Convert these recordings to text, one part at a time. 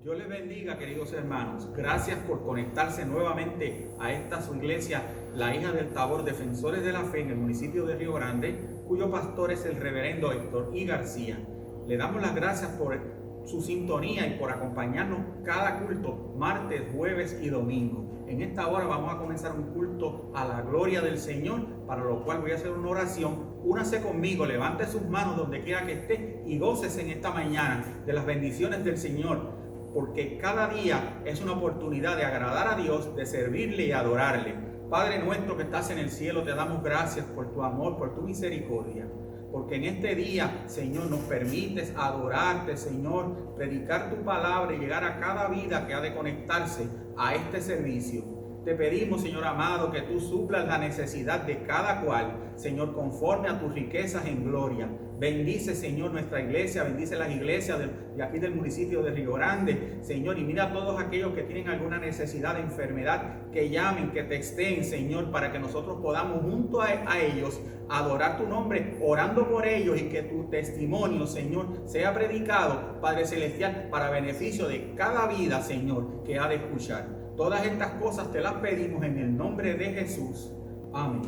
Dios les bendiga, queridos hermanos. Gracias por conectarse nuevamente a esta su iglesia, la hija del Tabor, Defensores de la Fe, en el municipio de Río Grande, cuyo pastor es el reverendo Héctor I. García. Le damos las gracias por su sintonía y por acompañarnos cada culto, martes, jueves y domingo. En esta hora vamos a comenzar un culto a la gloria del Señor, para lo cual voy a hacer una oración. Únase conmigo, levante sus manos donde quiera que esté y gócese en esta mañana de las bendiciones del Señor, porque cada día es una oportunidad de agradar a Dios, de servirle y adorarle. Padre nuestro que estás en el cielo, te damos gracias por tu amor, por tu misericordia, porque en este día, Señor, nos permites adorarte, Señor, predicar tu palabra y llegar a cada vida que ha de conectarse a este servicio. Te pedimos, Señor amado, que tú suplas la necesidad de cada cual, Señor, conforme a tus riquezas en gloria. Bendice, Señor, nuestra iglesia, bendice las iglesias de aquí del municipio de Río Grande, Señor, y mira a todos aquellos que tienen alguna necesidad de enfermedad, que llamen, que texten, Señor, para que nosotros podamos junto a ellos adorar tu nombre, orando por ellos, y que tu testimonio, Señor, sea predicado, Padre Celestial, para beneficio de cada vida, Señor, que ha de escuchar. Todas estas cosas te las pedimos en el nombre de Jesús. Amén.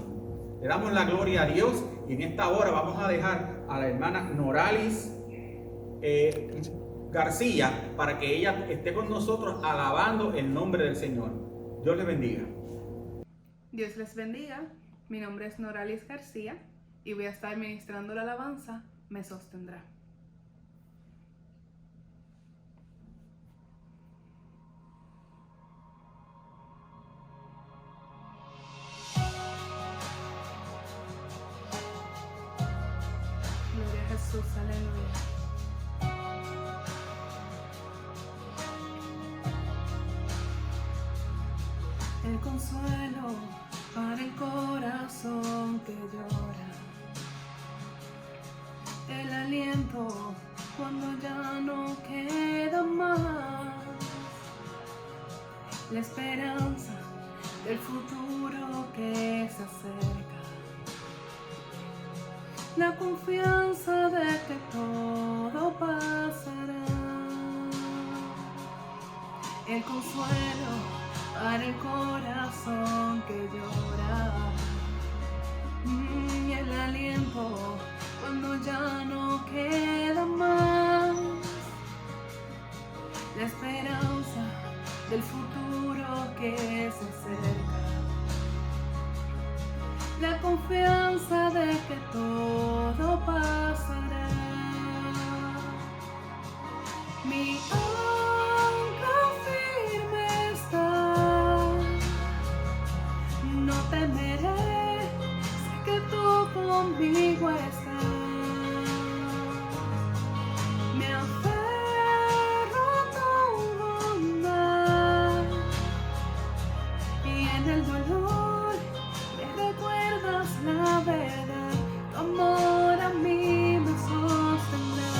Le damos la gloria a Dios y en esta hora vamos a dejar a la hermana Noralis García para que ella esté con nosotros alabando el nombre del Señor. Dios les bendiga. Dios les bendiga. Mi nombre es Noralis García y voy a estar ministrando la alabanza Me Sostendrá. Gloria a Jesús, aleluya. El consuelo para el corazón que llora, el aliento cuando ya no queda más, la esperanza del futuro que se acerca, la confianza de que todo pasará, el consuelo para el corazón que llora, y el aliento cuando ya no queda más, la esperanza del futuro que se acerca, la confianza de que todo pasará. Mi ancla firme está, no temeré, sé que tú conmigo estás. Me aferro a tu bondad y en el dolor me recuerdas la verdad, tu amor a mí me sostendrá.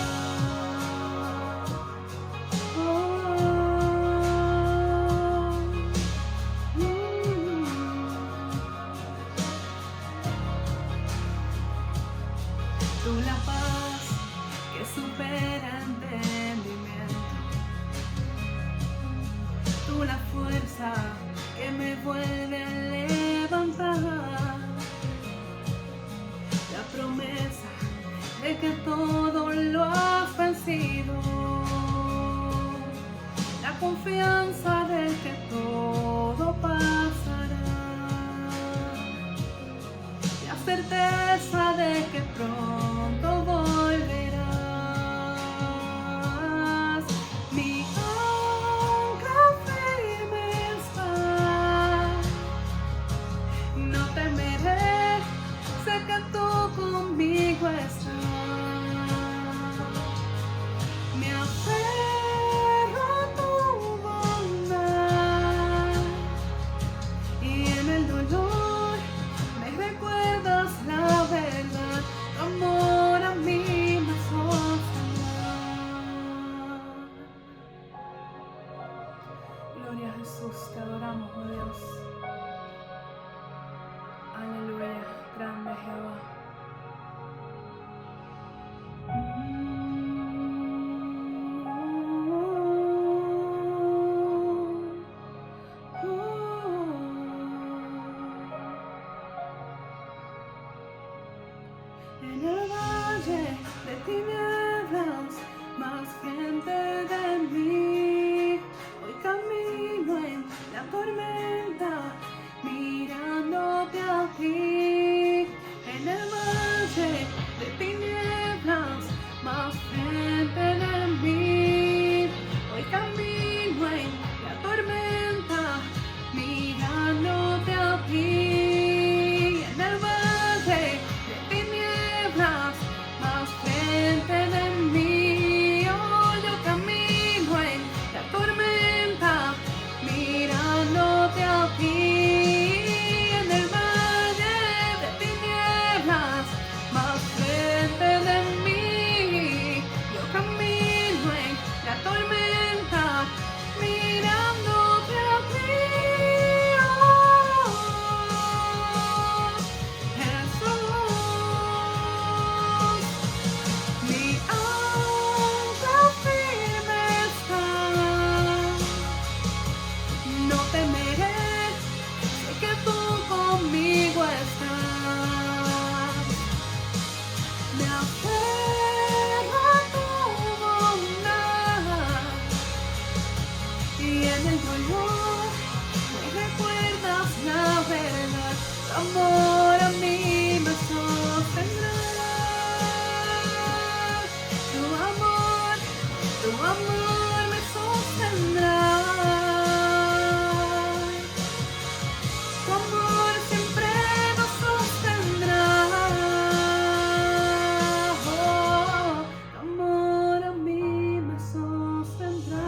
Tú la paz que supera entendimiento, tú la fuerza que me vuelve a levantar, la promesa de que todo lo has vencido, la confianza de que todo pasará, la certeza de que pronto volverás. Mi ancla firme está, no temeré, sé que tú conmigo estás. Me aferro a tu bondad y en el dolor me recuerdas la verdad, tu amor valle de tinieblas, más frente de mí. Hoy camino en la tormenta, mirándote a ti. En el valle de tinieblas, más frente de mí. Hoy camino en la tormenta, mirándote a ti. En el valle de tinieblas, más frente de mí. Oh, yo camino en la tormenta, mirándote a ti. En el valle de tinieblas, más frente de mí. Yo camino en la tormenta, mirándote a ti. Oh, Jesús, mi ancla firme está. No temeré, sé que tú conmigo estás. Me aferro a tu bondad y en el dolor me recuerdas la verdad. Tu amor a mí me sostendrá. Tu amor me sostendrá. Tu amor siempre nos sostendrá. Oh, tu amor a mí me sostendrá.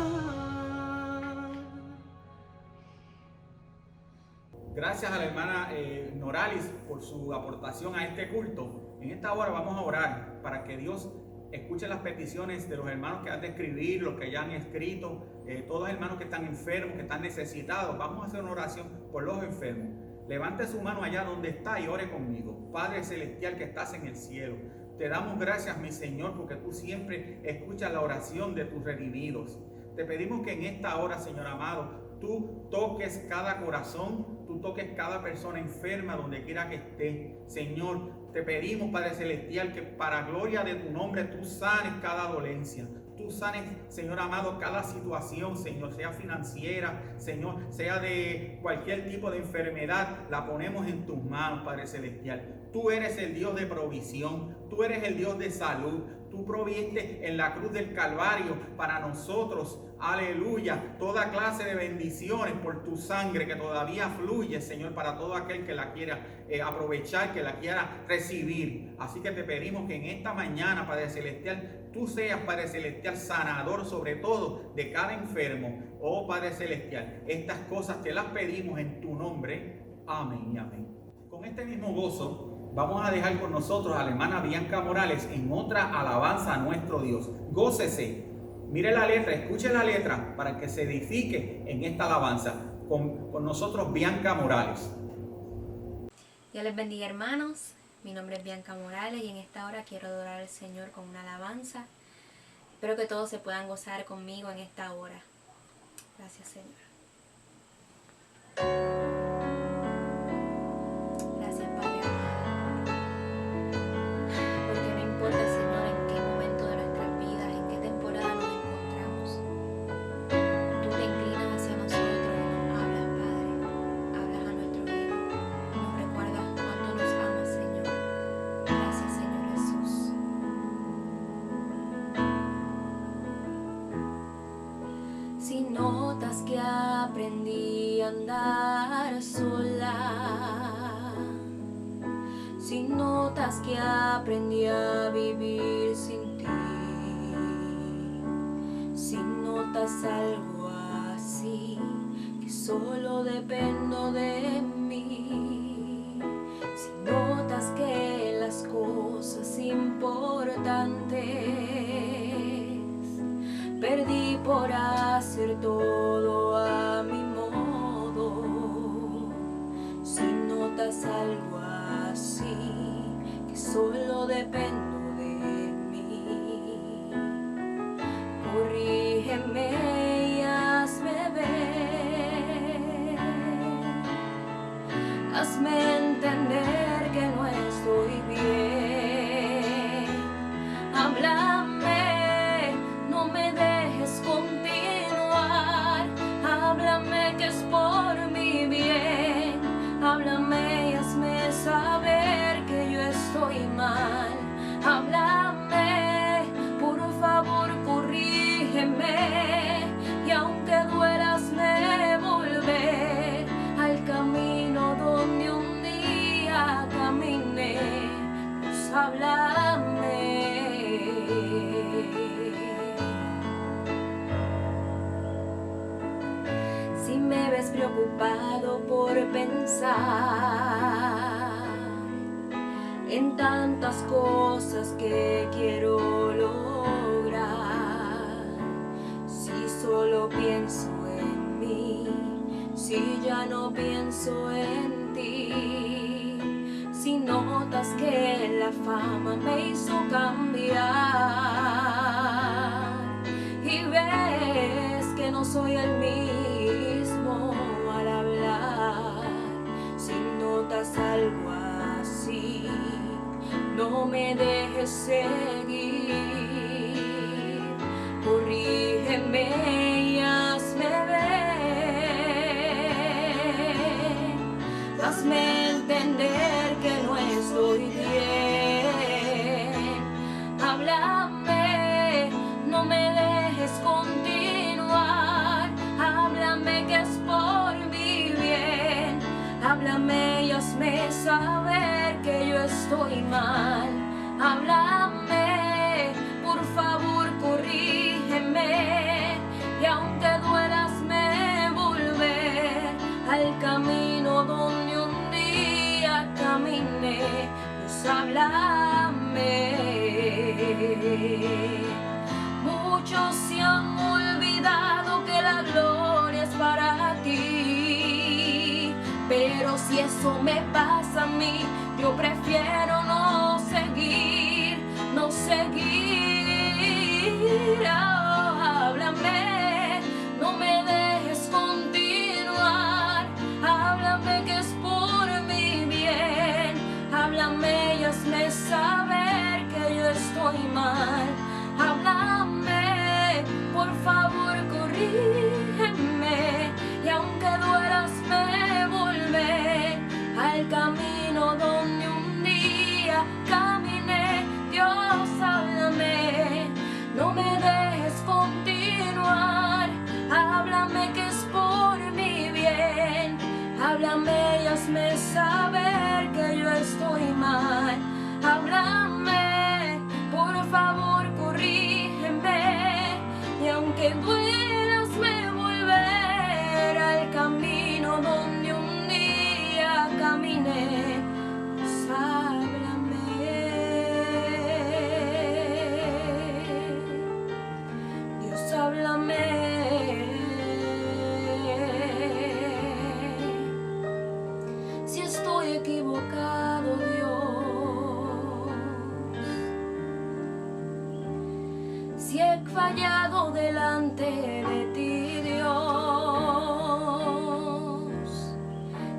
Gracias a la hermana Noralis por su aportación a este culto. En esta hora vamos a orar para que Dios escuche las peticiones de los hermanos que han de escribir, los que ya han escrito, todos los hermanos que están enfermos, que están necesitados. Vamos a hacer una oración por los enfermos. Levante su mano allá donde está y ore conmigo. Padre celestial que estás en el cielo, te damos gracias, mi Señor, porque tú siempre escuchas la oración de tus redimidos. Te pedimos que en esta hora, Señor amado, tú toques cada corazón, tú toques cada persona enferma donde quiera que esté. Señor, te pedimos, Padre celestial, que para gloria de tu nombre tú sanes cada dolencia. Tú sanes, Señor amado, cada situación, Señor, sea financiera, Señor, sea de cualquier tipo de enfermedad, la ponemos en tus manos, Padre celestial. Tú eres el Dios de provisión, tú eres el Dios de salud. Tú proviste en la cruz del Calvario para nosotros, aleluya, toda clase de bendiciones por tu sangre que todavía fluye, Señor, para todo aquel que la quiera aprovechar, que la quiera recibir. Así que te pedimos que en esta mañana, Padre celestial, tú seas, Padre celestial, sanador sobre todo de cada enfermo. Oh, Padre celestial, estas cosas te las pedimos en tu nombre. Amén y amén. Con este mismo gozo, vamos a dejar con nosotros a la hermana Bianca Morales en otra alabanza a nuestro Dios. Gócese, mire la letra, escuche la letra para que se edifique en esta alabanza. Con nosotros Bianca Morales. Dios les bendiga, hermanos. Mi nombre es Bianca Morales y en esta hora quiero adorar al Señor con una alabanza. Espero que todos se puedan gozar conmigo en esta hora. Gracias, Señor. Gracias, Padre amado. Porque no importa, Señor, en qué momento de nuestras vidas, en qué temporada nos encontramos, tú te inclinas hacia nosotros y nos hablas, Padre. Hablas a nuestro oído. Nos recuerdas cuánto nos amas, Señor. Gracias, Señor Jesús. Si notas que aprendí a andar sola, si notas que aprendí a vivir sin ti, si notas algo así, que solo dependo de mí, si notas que las cosas importantes perdí por hacer todo a mi modo, si notas algo así, que solo dependo de mí, corrígeme y hazme ver, hazme entender que no estoy bien, ocupado por pensar en tantas cosas que quiero lograr. Si solo pienso en mí, si ya no pienso en ti, si notas que la fama me hizo cambiar y ves que no soy el mismo al hablar, si notas algo así, no me dejes seguir, corrígeme y hazme ver, hazme entender que no estoy bien, háblame, no me dejes continuar, háblame que es por mi bien, háblame y hazme saber que yo estoy mal, háblame, por favor corrígeme, y aunque duela hazme volver al camino donde un día caminé. Dios, háblame. Muchos se han olvidado que la gloria es para ti, pero si eso me pasa a mí, yo prefiero no seguir, no seguir. Oh, háblame, no me dejes continuar, háblame que es por mi bien, háblame y hazme saber que yo estoy mal, háblame, por favor corrígeme, y aunque duela hazme volver al camino donde un día caminé. Dios, háblame, no me dejes continuar, háblame que es por mi bien, háblame y hazme saber que yo estoy mal, háblame, por favor corrígeme, y aunque duela hazme volver al camino donde un día caminé. Dios, háblame, Dios, háblame. Si estoy equivocado, Dios, si he fallado delante de ti, Dios,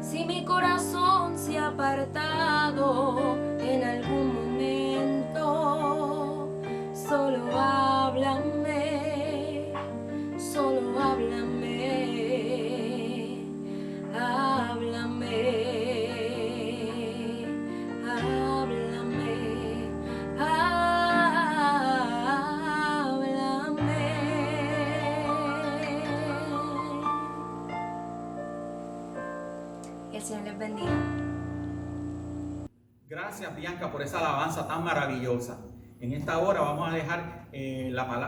si mi corazón se ha apartado en algún momento, solo háblame, solo háblame, háblame, háblame, háblame. Que el Señor les bendiga. Gracias, Bianca, por esa alabanza tan maravillosa. En esta hora vamos a dejar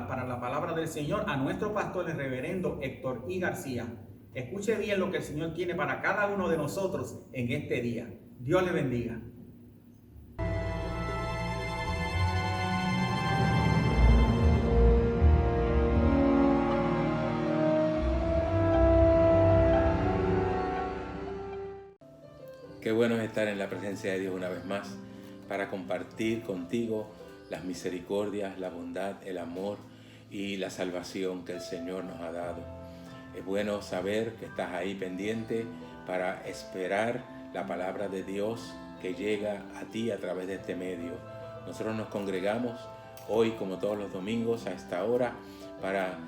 para la palabra del Señor a nuestro pastor, el reverendo Héctor I. García. Escuche bien lo que el Señor tiene para cada uno de nosotros en este día. Dios le bendiga. Qué bueno es estar en la presencia de Dios una vez más para compartir contigo las misericordias, la bondad, el amor y la salvación que el Señor nos ha dado. Es bueno saber que estás ahí pendiente para esperar la palabra de Dios que llega a ti a través de este medio. Nosotros nos congregamos hoy, como todos los domingos, a esta hora para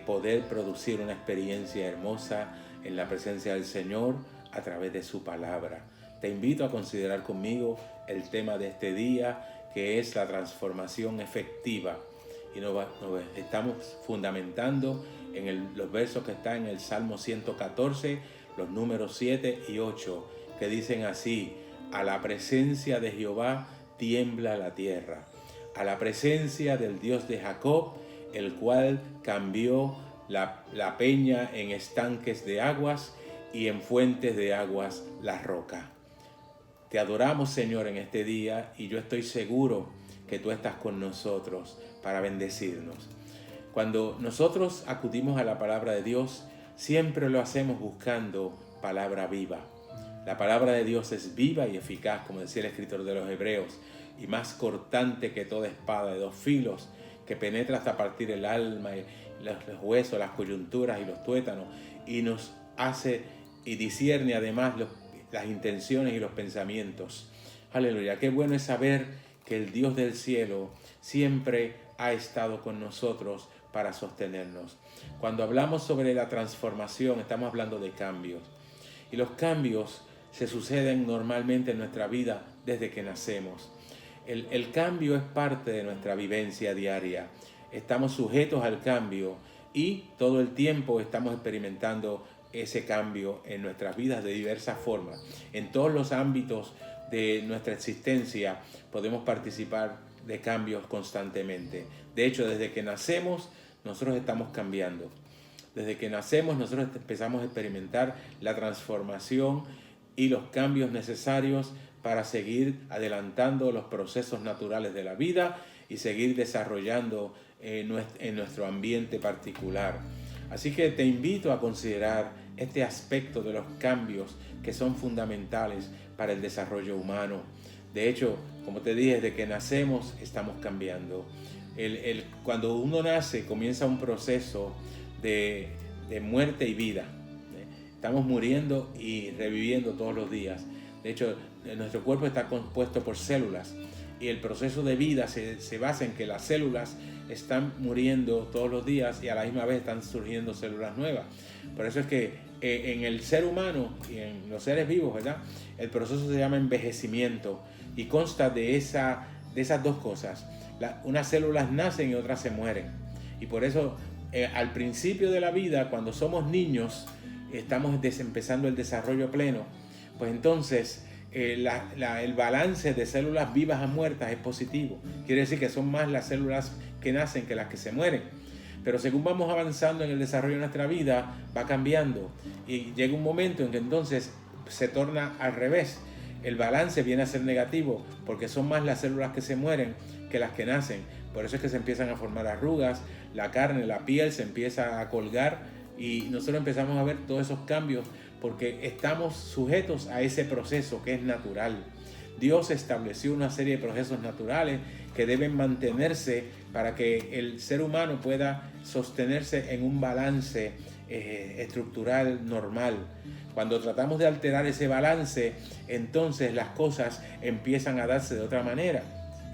poder producir una experiencia hermosa en la presencia del Señor a través de su palabra. Te invito a considerar conmigo el tema de este día, que es la transformación efectiva. Y nos estamos fundamentando en los versos que están en el Salmo 114, los números 7 y 8, que dicen así: a la presencia de Jehová tiembla la tierra, a la presencia del Dios de Jacob, el cual cambió la peña en estanques de aguas y en fuentes de aguas la roca. Te adoramos, Señor, en este día, y yo estoy seguro que tú estás con nosotros para bendecirnos. Cuando nosotros acudimos a la palabra de Dios, siempre lo hacemos buscando palabra viva. La palabra de Dios es viva y eficaz, como decía el escritor de los Hebreos, y más cortante que toda espada de 2 filos, que penetra hasta partir el alma, y los huesos, las coyunturas y los tuétanos, y nos hace y discierne además las intenciones y los pensamientos. Aleluya, qué bueno es saber que el Dios del cielo siempre ha estado con nosotros para sostenernos. Cuando hablamos sobre la transformación, estamos hablando de cambios. Y los cambios se suceden normalmente en nuestra vida desde que nacemos. El cambio es parte de nuestra vivencia diaria. Estamos sujetos al cambio y todo el tiempo estamos experimentando ese cambio en nuestras vidas de diversas formas. En todos los ámbitos de nuestra existencia podemos participar de cambios constantemente. De hecho, desde que nacemos, nosotros estamos cambiando. Desde que nacemos, nosotros empezamos a experimentar la transformación y los cambios necesarios para seguir adelantando los procesos naturales de la vida y seguir desarrollando en nuestro ambiente particular. Así que te invito a considerar este aspecto de los cambios que son fundamentales para el desarrollo humano. De hecho, como te dije, desde que nacemos estamos cambiando. Cuando uno nace comienza un proceso de muerte y vida. Estamos muriendo y reviviendo todos los días. De hecho, nuestro cuerpo está compuesto por células y el proceso de vida se basa en que las células están muriendo todos los días y a la misma vez están surgiendo células nuevas. Por eso es que en el ser humano y en los seres vivos, ¿verdad?, el proceso se llama envejecimiento y consta de esas 2 cosas. Unas células nacen y otras se mueren. Y por eso al principio de la vida, cuando somos niños, estamos empezando el desarrollo pleno, pues entonces el balance de células vivas a muertas es positivo. Quiere decir que son más las células que nacen que las que se mueren. Pero según vamos avanzando en el desarrollo de nuestra vida, va cambiando. Y llega un momento en que entonces se torna al revés. El balance viene a ser negativo porque son más las células que se mueren que las que nacen. Por eso es que se empiezan a formar arrugas, la carne, la piel se empieza a colgar y nosotros empezamos a ver todos esos cambios porque estamos sujetos a ese proceso que es natural. Dios estableció una serie de procesos naturales que deben mantenerse para que el ser humano pueda sostenerse en un balance estructural normal. Cuando tratamos de alterar ese balance, entonces las cosas empiezan a darse de otra manera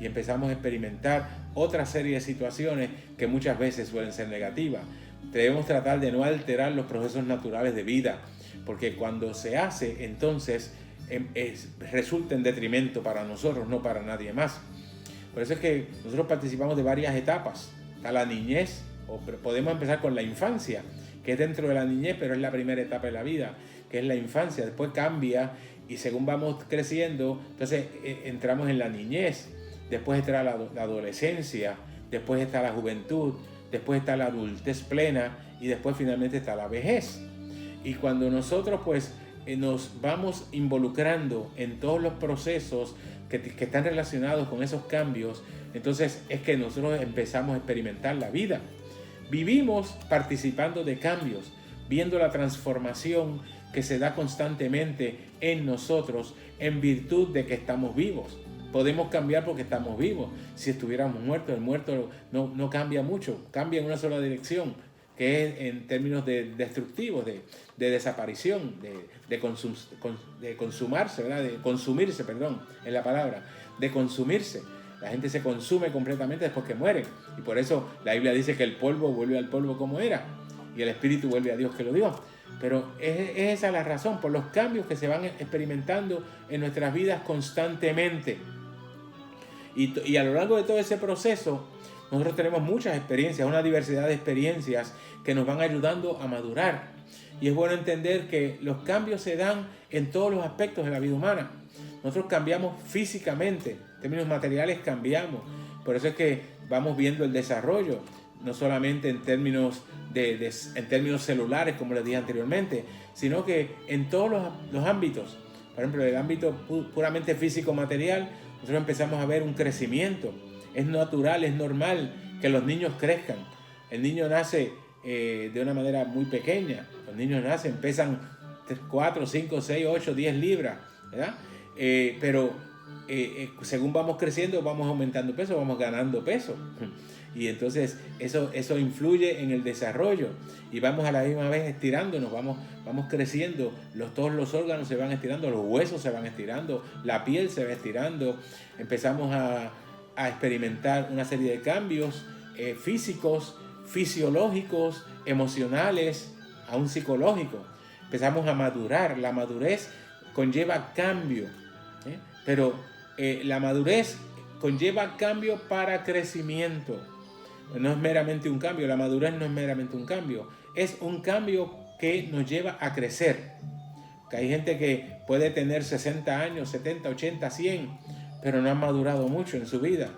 y empezamos a experimentar otra serie de situaciones que muchas veces suelen ser negativas. Debemos tratar de no alterar los procesos naturales de vida, porque cuando se hace, entonces resulta en detrimento para nosotros, no para nadie más. Por eso es que nosotros participamos de varias etapas. Está la niñez, o podemos empezar con la infancia, que es dentro de la niñez, pero es la primera etapa de la vida, que es la infancia. Después cambia y según vamos creciendo, entonces entramos en la niñez. Después está la adolescencia, después está la juventud, después está la adultez plena y después finalmente está la vejez. Y cuando nosotros pues nos vamos involucrando en todos los procesos que están relacionados con esos cambios, entonces es que nosotros empezamos a experimentar la vida. Vivimos participando de cambios, viendo la transformación que se da constantemente en nosotros en virtud de que estamos vivos. Podemos cambiar porque estamos vivos. Si estuviéramos muertos, el muerto no cambia mucho, cambia en una sola dirección, que es en términos destructivos, de desaparición, de consumirse, ¿verdad? De consumirse, perdón, es la palabra, de consumirse. La gente se consume completamente después que muere. Y por eso la Biblia dice que el polvo vuelve al polvo como era y el espíritu vuelve a Dios que lo dio. Pero es esa la razón, por los cambios que se van experimentando en nuestras vidas constantemente. Y a lo largo de todo ese proceso, nosotros tenemos muchas experiencias, una diversidad de experiencias que nos van ayudando a madurar. Y es bueno entender que los cambios se dan en todos los aspectos de la vida humana. Nosotros cambiamos físicamente, en términos materiales cambiamos. Por eso es que vamos viendo el desarrollo, no solamente en términos en términos celulares, como les dije anteriormente, sino que en todos los ámbitos. Por ejemplo, en el ámbito puramente físico-material, nosotros empezamos a ver un crecimiento. Es natural, es normal que los niños crezcan. El niño nace de una manera muy pequeña. Los niños nacen, pesan 4, 5, 6, 8, 10 libras, ¿verdad? Pero según vamos creciendo, vamos aumentando peso, vamos ganando peso. Y entonces eso influye en el desarrollo. Y vamos a la misma vez estirándonos, vamos creciendo. Todos los órganos se van estirando, los huesos se van estirando, la piel se va estirando. Empezamos a experimentar una serie de cambios físicos, fisiológicos, emocionales, aún psicológicos. Empezamos a madurar. La madurez conlleva cambio, pero la madurez conlleva cambio para crecimiento. No es meramente un cambio, la madurez no es meramente un cambio, es un cambio que nos lleva a crecer. Que hay gente que puede tener 60 años, 70, 80, 100, pero no ha madurado mucho en su vida,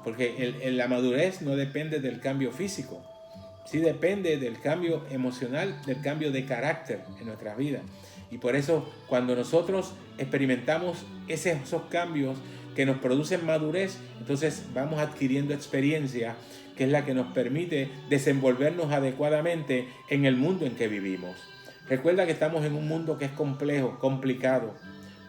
porque la madurez no depende del cambio físico, sí depende del cambio emocional, del cambio de carácter en nuestras vidas. Y por eso cuando nosotros experimentamos esos cambios que nos producen madurez, entonces vamos adquiriendo experiencia, que es la que nos permite desenvolvernos adecuadamente en el mundo en que vivimos. Recuerda que estamos en un mundo que es complejo, complicado,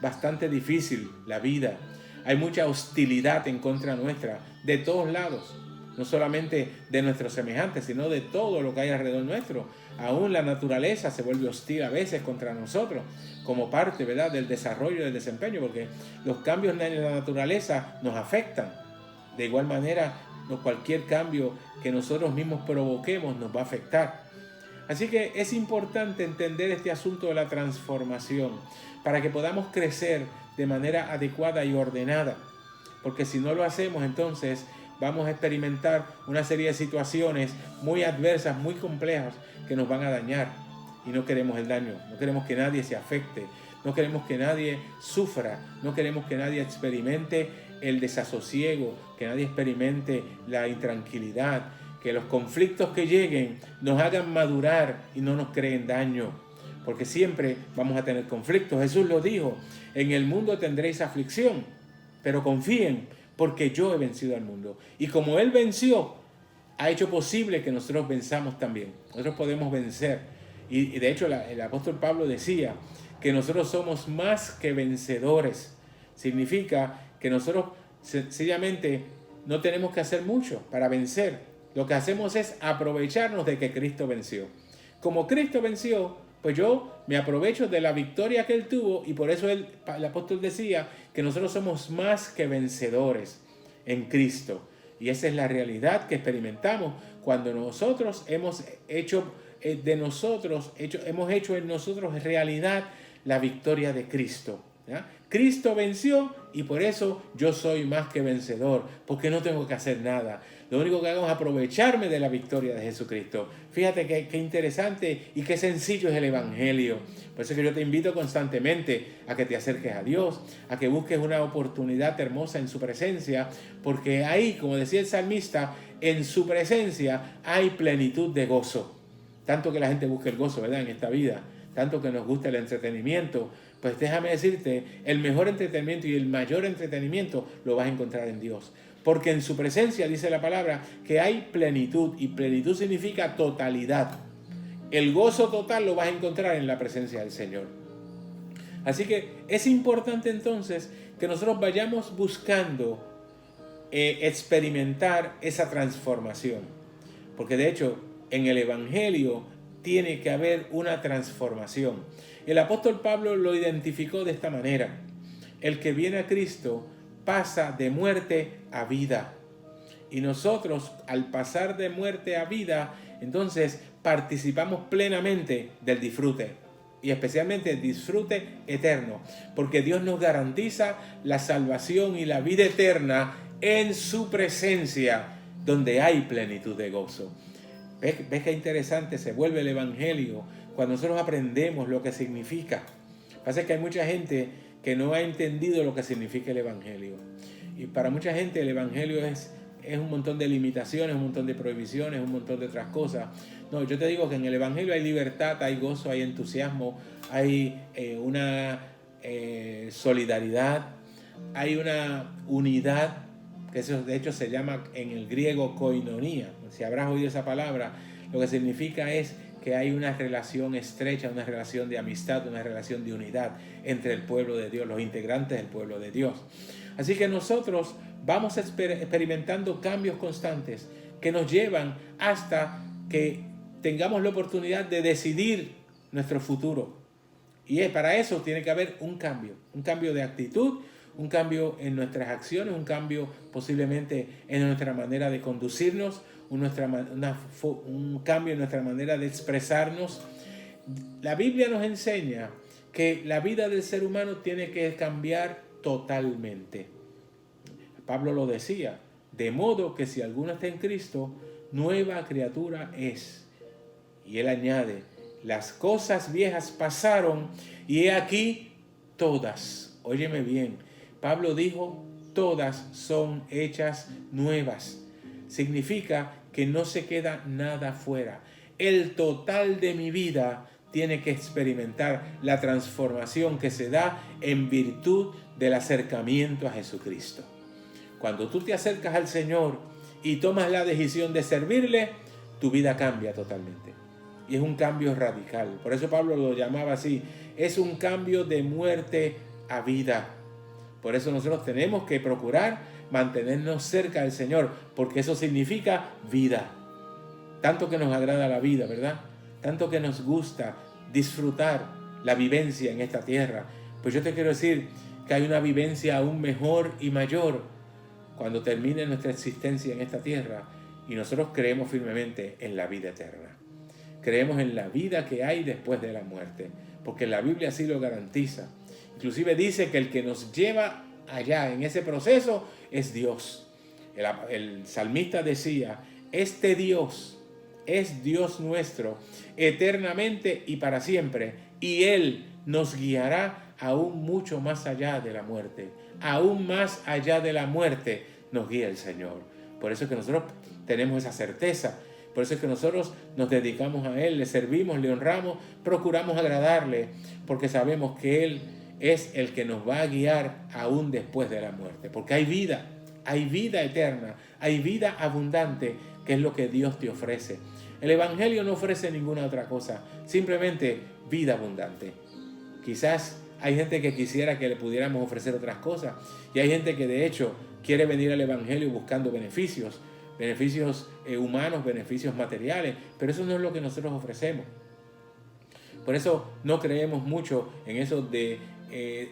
bastante difícil la vida. Hay mucha hostilidad en contra nuestra, de todos lados. No solamente de nuestros semejantes, sino de todo lo que hay alrededor nuestro. Aún la naturaleza se vuelve hostil a veces contra nosotros, como parte, ¿verdad?, del desarrollo, del desempeño, porque los cambios en la naturaleza nos afectan. De igual manera, cualquier cambio que nosotros mismos provoquemos nos va a afectar. Así que es importante entender este asunto de la transformación para que podamos crecer de manera adecuada y ordenada, porque si no lo hacemos, entonces vamos a experimentar una serie de situaciones muy adversas, muy complejas, que nos van a dañar. Y no queremos el daño, no queremos que nadie se afecte, no queremos que nadie sufra, no queremos que nadie experimente el desasosiego, que nadie experimente la intranquilidad, que los conflictos que lleguen nos hagan madurar y no nos creen daño, porque siempre vamos a tener conflictos. Jesús lo dijo: en el mundo tendréis aflicción, pero confíen, porque yo he vencido al mundo. Y como Él venció, ha hecho posible que nosotros venzamos también. Nosotros podemos vencer. Y de hecho el apóstol Pablo decía que nosotros somos más que vencedores. Significa que nosotros sencillamente no tenemos que hacer mucho para vencer. Lo que hacemos es aprovecharnos de que Cristo venció. Como Cristo venció, pues yo me aprovecho de la victoria que Él tuvo, y por eso el apóstol decía que nosotros somos más que vencedores en Cristo. Y esa es la realidad que experimentamos cuando nosotros hemos hecho en nosotros realidad la victoria de Cristo, ¿ya? Cristo venció y por eso yo soy más que vencedor, porque no tengo que hacer nada. Lo único que hago es aprovecharme de la victoria de Jesucristo. Fíjate qué interesante y qué sencillo es el Evangelio. Por eso que yo te invito constantemente a que te acerques a Dios, a que busques una oportunidad hermosa en su presencia, porque ahí, como decía el salmista, en su presencia hay plenitud de gozo. Tanto que la gente busca el gozo, ¿verdad?, en esta vida, tanto que nos gusta el entretenimiento. Pues déjame decirte, el mejor entretenimiento y el mayor entretenimiento lo vas a encontrar en Dios. Porque en su presencia, dice la palabra, que hay plenitud, y plenitud significa totalidad. El gozo total lo vas a encontrar en la presencia del Señor. Así que es importante entonces que nosotros vayamos buscando experimentar esa transformación. Porque de hecho, en el Evangelio tiene que haber una transformación. El apóstol Pablo lo identificó de esta manera: el que viene a Cristo pasa de muerte a vida. Y nosotros, al pasar de muerte a vida, entonces participamos plenamente del disfrute, y especialmente el disfrute eterno, porque Dios nos garantiza la salvación y la vida eterna en su presencia, donde hay plenitud de gozo. ¿Ves qué interesante se vuelve el Evangelio cuando nosotros aprendemos lo que significa? Pasa que hay mucha gente que no ha entendido lo que significa el Evangelio. Y para mucha gente el Evangelio es es un montón de limitaciones, un montón de prohibiciones, un montón de otras cosas. No, yo te digo que en el Evangelio hay libertad, hay gozo, hay entusiasmo, hay una solidaridad, hay una unidad, que eso de hecho se llama en el griego koinonía. Si habrás oído esa palabra, lo que significa es que hay una relación estrecha, una relación de amistad, una relación de unidad entre el pueblo de Dios, los integrantes del pueblo de Dios. Así que nosotros vamos experimentando cambios constantes que nos llevan hasta que tengamos la oportunidad de decidir nuestro futuro. Y para eso tiene que haber un cambio de actitud, un cambio en nuestras acciones, un cambio posiblemente en nuestra manera de conducirnos, un cambio en nuestra manera de expresarnos. La Biblia nos enseña que la vida del ser humano tiene que cambiar totalmente. Pablo lo decía, de modo que si alguno está en Cristo, nueva criatura es. Y él añade, las cosas viejas pasaron y he aquí todas. Óyeme bien, Pablo dijo, todas son hechas nuevas. Significa que no se queda nada fuera. El total de mi vida tiene que experimentar la transformación que se da en virtud del acercamiento a Jesucristo. Cuando tú te acercas al Señor y tomas la decisión de servirle, tu vida cambia totalmente. Y es un cambio radical. Por eso Pablo lo llamaba así. Es un cambio de muerte a vida. Por eso nosotros tenemos que procurar mantenernos cerca del Señor, porque eso significa vida. Tanto que nos agrada la vida, ¿verdad? Tanto que nos gusta disfrutar la vivencia en esta tierra. Pues yo te quiero decir que hay una vivencia aún mejor y mayor cuando termine nuestra existencia en esta tierra y nosotros creemos firmemente en la vida eterna. Creemos en la vida que hay después de la muerte, porque la Biblia así lo garantiza. Inclusive dice que el que nos lleva allá en ese proceso es Dios. El salmista decía, este Dios es Dios nuestro eternamente y para siempre, y Él nos guiará aún mucho más allá de la muerte. Aún más allá de la muerte nos guía el Señor. Por eso es que nosotros tenemos esa certeza. Por eso es que nosotros nos dedicamos a Él, le servimos, le honramos, procuramos agradarle, porque sabemos que Él es el que nos va a guiar aún después de la muerte. Porque hay vida eterna, hay vida abundante, que es lo que Dios te ofrece. El Evangelio no ofrece ninguna otra cosa, simplemente vida abundante. Quizás hay gente que quisiera que le pudiéramos ofrecer otras cosas, y hay gente que de hecho quiere venir al Evangelio buscando beneficios humanos, beneficios materiales, pero eso no es lo que nosotros ofrecemos. Por eso no creemos mucho en eso de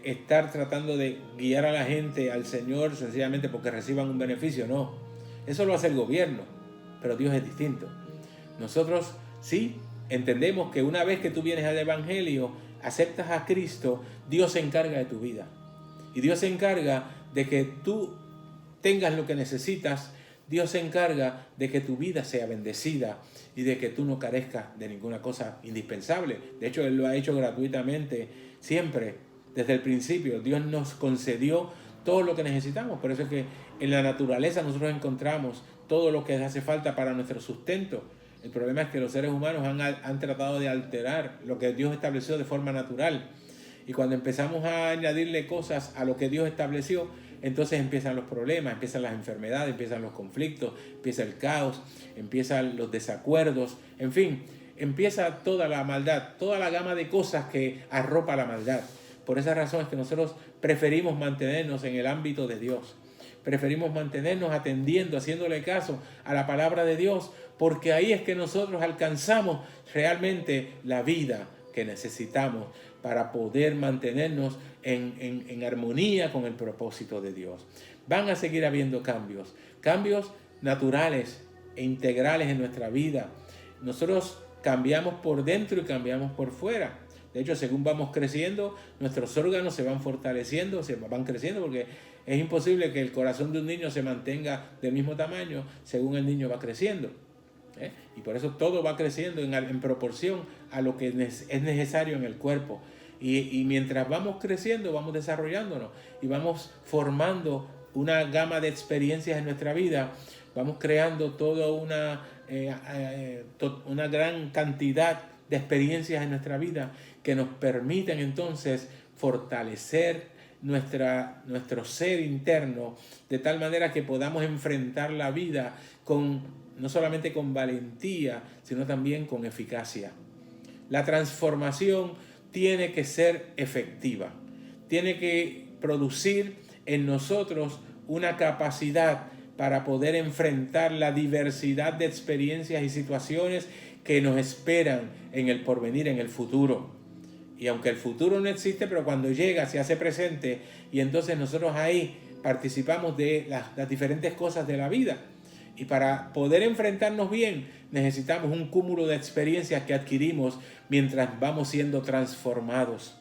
estar tratando de guiar a la gente al Señor sencillamente porque reciban un beneficio. No, eso lo hace el gobierno, pero Dios es distinto. Nosotros sí entendemos que una vez que tú vienes al Evangelio, aceptas a Cristo, Dios se encarga de tu vida. Y Dios se encarga de que tú tengas lo que necesitas. Dios se encarga de que tu vida sea bendecida y de que tú no carezcas de ninguna cosa indispensable. De hecho, Él lo ha hecho gratuitamente siempre, desde el principio. Dios nos concedió todo lo que necesitamos. Por eso es que en la naturaleza nosotros encontramos todo lo que hace falta para nuestro sustento. El problema es que los seres humanos han tratado de alterar lo que Dios estableció de forma natural. Y cuando empezamos a añadirle cosas a lo que Dios estableció, entonces empiezan los problemas, empiezan las enfermedades, empiezan los conflictos, empieza el caos, empiezan los desacuerdos, en fin, empieza toda la maldad, toda la gama de cosas que arropa la maldad. Por esa razón es que nosotros preferimos mantenernos en el ámbito de Dios. Preferimos mantenernos atendiendo, haciéndole caso a la palabra de Dios, porque ahí es que nosotros alcanzamos realmente la vida que necesitamos para poder mantenernos en armonía con el propósito de Dios. Van a seguir habiendo cambios naturales e integrales en nuestra vida. Nosotros cambiamos por dentro y cambiamos por fuera. De hecho, según vamos creciendo, nuestros órganos se van fortaleciendo, se van creciendo, porque es imposible que el corazón de un niño se mantenga del mismo tamaño según el niño va creciendo. Y por eso todo va creciendo en proporción a lo que es necesario en el cuerpo. Y mientras vamos creciendo, vamos desarrollándonos y vamos formando una gama de experiencias en nuestra vida, vamos creando toda una gran cantidad de experiencias en nuestra vida que nos permiten entonces fortalecer nuestro ser interno de tal manera que podamos enfrentar la vida no solamente con valentía, sino también con eficacia. La transformación tiene que ser efectiva, tiene que producir en nosotros una capacidad para poder enfrentar la diversidad de experiencias y situaciones que nos esperan en el porvenir, en el futuro. Y aunque el futuro no existe, pero cuando llega se hace presente y entonces nosotros ahí participamos de las diferentes cosas de la vida. Y para poder enfrentarnos bien necesitamos un cúmulo de experiencias que adquirimos mientras vamos siendo transformados.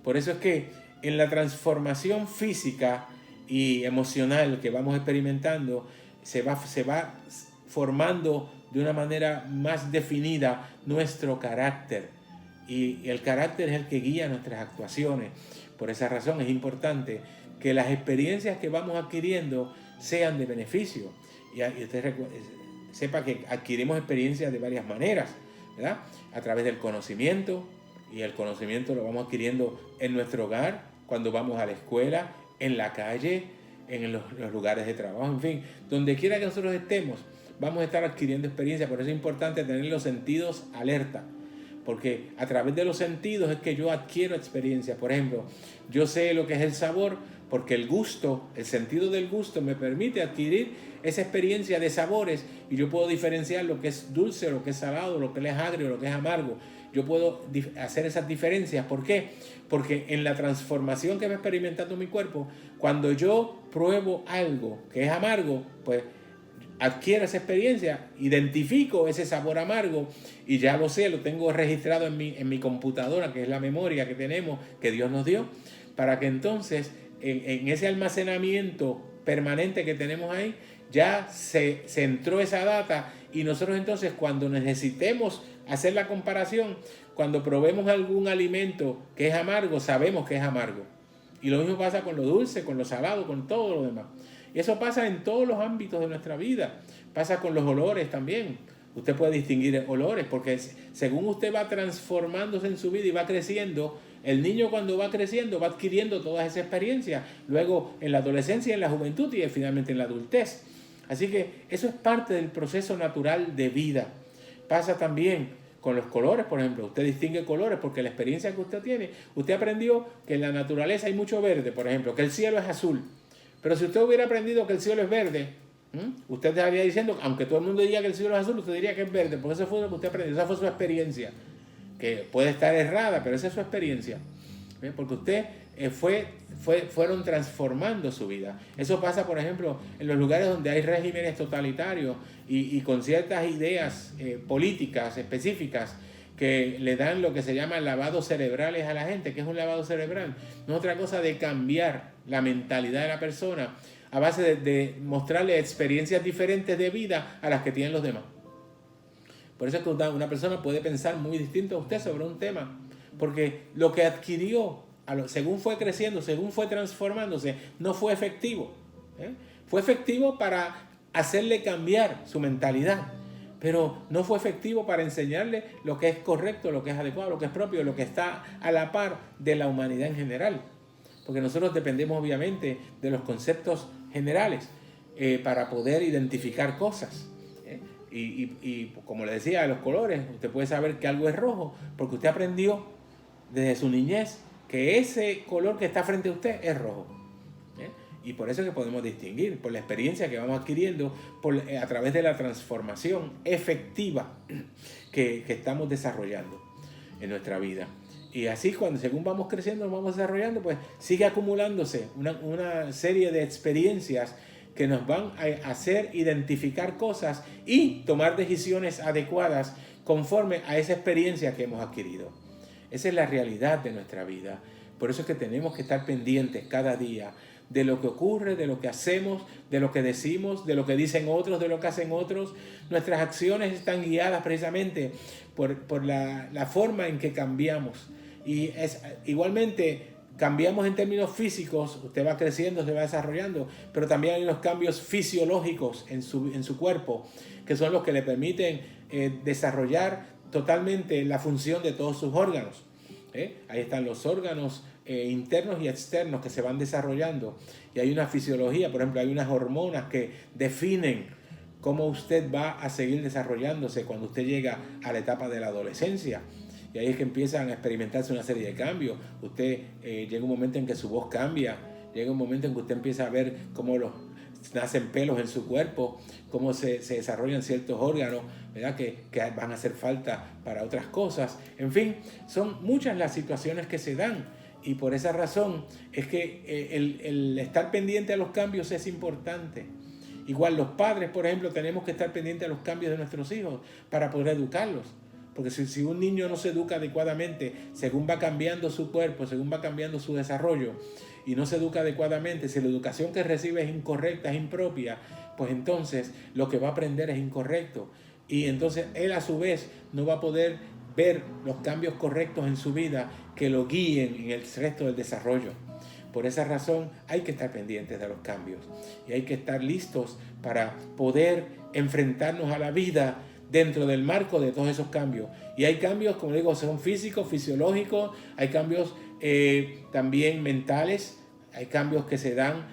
Por eso es que en la transformación física y emocional que vamos experimentando se va formando de una manera más definida nuestro carácter. Y el carácter es el que guía nuestras actuaciones. Por esa razón es importante que las experiencias que vamos adquiriendo sean de beneficio. Y usted sepa que adquirimos experiencias de varias maneras, ¿verdad? A través del conocimiento, y el conocimiento lo vamos adquiriendo en nuestro hogar, cuando vamos a la escuela, en la calle, en los lugares de trabajo, en fin, donde quiera que nosotros estemos, vamos a estar adquiriendo experiencia. Por eso es importante tener los sentidos alerta, porque a través de los sentidos es que yo adquiero experiencia. Por ejemplo, yo sé lo que es el sabor, porque el gusto, el sentido del gusto me permite adquirir esa experiencia de sabores y yo puedo diferenciar lo que es dulce, lo que es salado, lo que es agrio, lo que es amargo. Yo puedo hacer esas diferencias. ¿Por qué? Porque en la transformación que va experimentando mi cuerpo, cuando yo pruebo algo que es amargo, pues adquiero esa experiencia, identifico ese sabor amargo y ya lo sé, lo tengo registrado en mi computadora, que es la memoria que tenemos, que Dios nos dio, para que entonces en ese almacenamiento permanente que tenemos ahí, ya se entró esa data y nosotros entonces cuando necesitemos hacer la comparación, cuando probemos algún alimento que es amargo, sabemos que es amargo. Y lo mismo pasa con lo dulce, con lo salado, con todo lo demás. Y eso pasa en todos los ámbitos de nuestra vida. Pasa con los olores también. Usted puede distinguir olores porque según usted va transformándose en su vida y va creciendo, el niño cuando va creciendo va adquiriendo todas esas experiencias. Luego en la adolescencia, en la juventud y finalmente en la adultez. Así que eso es parte del proceso natural de vida. Pasa también con los colores, por ejemplo. Usted distingue colores porque la experiencia que usted tiene, usted aprendió que en la naturaleza hay mucho verde, por ejemplo, que el cielo es azul. Pero si usted hubiera aprendido que el cielo es verde, usted estaría diciendo, aunque todo el mundo diga que el cielo es azul, usted diría que es verde, porque eso fue lo que usted aprendió, esa fue su experiencia, que puede estar errada, pero esa es su experiencia. Porque usted fueron transformando su vida. Eso pasa, por ejemplo, en los lugares donde hay regímenes totalitarios y con ciertas ideas políticas específicas que le dan lo que se llama lavados cerebrales a la gente. ¿Qué es un lavado cerebral? No es otra cosa de cambiar la mentalidad de la persona a base de mostrarle experiencias diferentes de vida a las que tienen los demás. Por eso es que una persona puede pensar muy distinto a usted sobre un tema, porque lo que adquirió, según fue creciendo, según fue transformándose, no fue efectivo. Fue efectivo para hacerle cambiar su mentalidad, pero no fue efectivo para enseñarle lo que es correcto, lo que es adecuado, lo que es propio, lo que está a la par de la humanidad en general. Porque nosotros dependemos obviamente de los conceptos generales para poder identificar cosas. Y como le decía, los colores, usted puede saber que algo es rojo porque usted aprendió desde su niñez que ese color que está frente a usted es rojo. Y por eso es que podemos distinguir, por la experiencia que vamos adquiriendo a través de la transformación efectiva que estamos desarrollando en nuestra vida. Y así, según vamos creciendo, nos vamos desarrollando, pues sigue acumulándose una serie de experiencias que nos van a hacer identificar cosas y tomar decisiones adecuadas conforme a esa experiencia que hemos adquirido. Esa es la realidad de nuestra vida. Por eso es que tenemos que estar pendientes cada día de lo que ocurre, de lo que hacemos, de lo que decimos, de lo que dicen otros, de lo que hacen otros. Nuestras acciones están guiadas precisamente por la forma en que cambiamos. Y igualmente cambiamos en términos físicos, usted va creciendo, se va desarrollando, pero también hay unos cambios fisiológicos en su cuerpo, que son los que le permiten desarrollar totalmente la función de todos sus órganos. Ahí están los órganos internos y externos que se van desarrollando, y hay una fisiología, por ejemplo, hay unas hormonas que definen cómo usted va a seguir desarrollándose cuando usted llega a la etapa de la adolescencia. Y ahí es que empiezan a experimentarse una serie de cambios. Usted llega un momento en que su voz cambia, llega un momento en que usted empieza a ver cómo nacen pelos en su cuerpo, cómo se desarrollan ciertos órganos, ¿verdad? Que van a hacer falta para otras cosas. En fin, son muchas las situaciones que se dan, y por esa razón es que el estar pendiente a los cambios es importante. Igual los padres, por ejemplo, tenemos que estar pendientes a los cambios de nuestros hijos para poder educarlos. Porque si un niño no se educa adecuadamente, según va cambiando su cuerpo, según va cambiando su desarrollo, y no se educa adecuadamente, si la educación que recibe es incorrecta, es impropia, pues entonces lo que va a aprender es incorrecto. Y entonces él a su vez no va a poder ver los cambios correctos en su vida que lo guíen en el resto del desarrollo. Por esa razón hay que estar pendientes de los cambios y hay que estar listos para poder enfrentarnos a la vida dentro del marco de todos esos cambios. Y hay cambios, como digo, son físicos, fisiológicos, hay cambios también mentales, hay cambios que se dan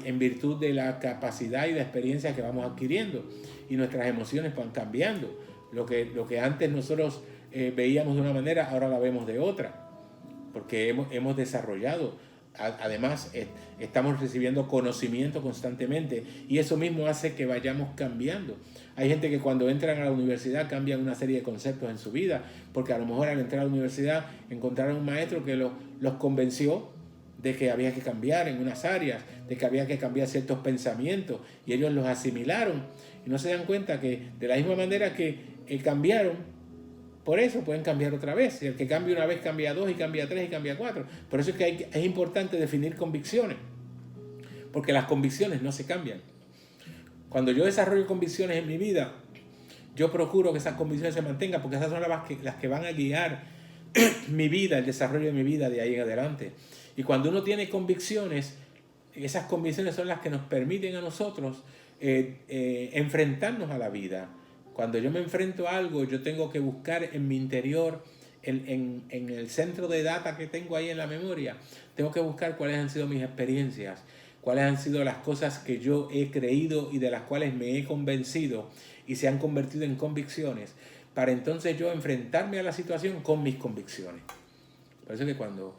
en virtud de la capacidad y la experiencia que vamos adquiriendo, y nuestras emociones van cambiando. Lo que antes nosotros veíamos de una manera, ahora la vemos de otra, porque hemos desarrollado. Además, estamos recibiendo conocimiento constantemente, y eso mismo hace que vayamos cambiando. Hay gente que cuando entran a la universidad cambian una serie de conceptos en su vida, porque a lo mejor al entrar a la universidad encontraron un maestro que los convenció de que había que cambiar en unas áreas, de que había que cambiar ciertos pensamientos, y ellos los asimilaron y no se dan cuenta que de la misma manera que cambiaron, por eso pueden cambiar otra vez. Y el que cambia una vez cambia dos, y cambia tres, y cambia cuatro. Por eso es que es importante definir convicciones, porque las convicciones no se cambian. Cuando yo desarrollo convicciones en mi vida, yo procuro que esas convicciones se mantengan, porque esas son las que van a guiar mi vida, el desarrollo de mi vida de ahí en adelante. Y cuando uno tiene convicciones, esas convicciones son las que nos permiten a nosotros enfrentarnos a la vida. Cuando yo me enfrento a algo, yo tengo que buscar en mi interior, en el centro de data que tengo ahí en la memoria, tengo que buscar cuáles han sido mis experiencias, cuáles han sido las cosas que yo he creído y de las cuales me he convencido y se han convertido en convicciones, para entonces yo enfrentarme a la situación con mis convicciones. Por eso que cuando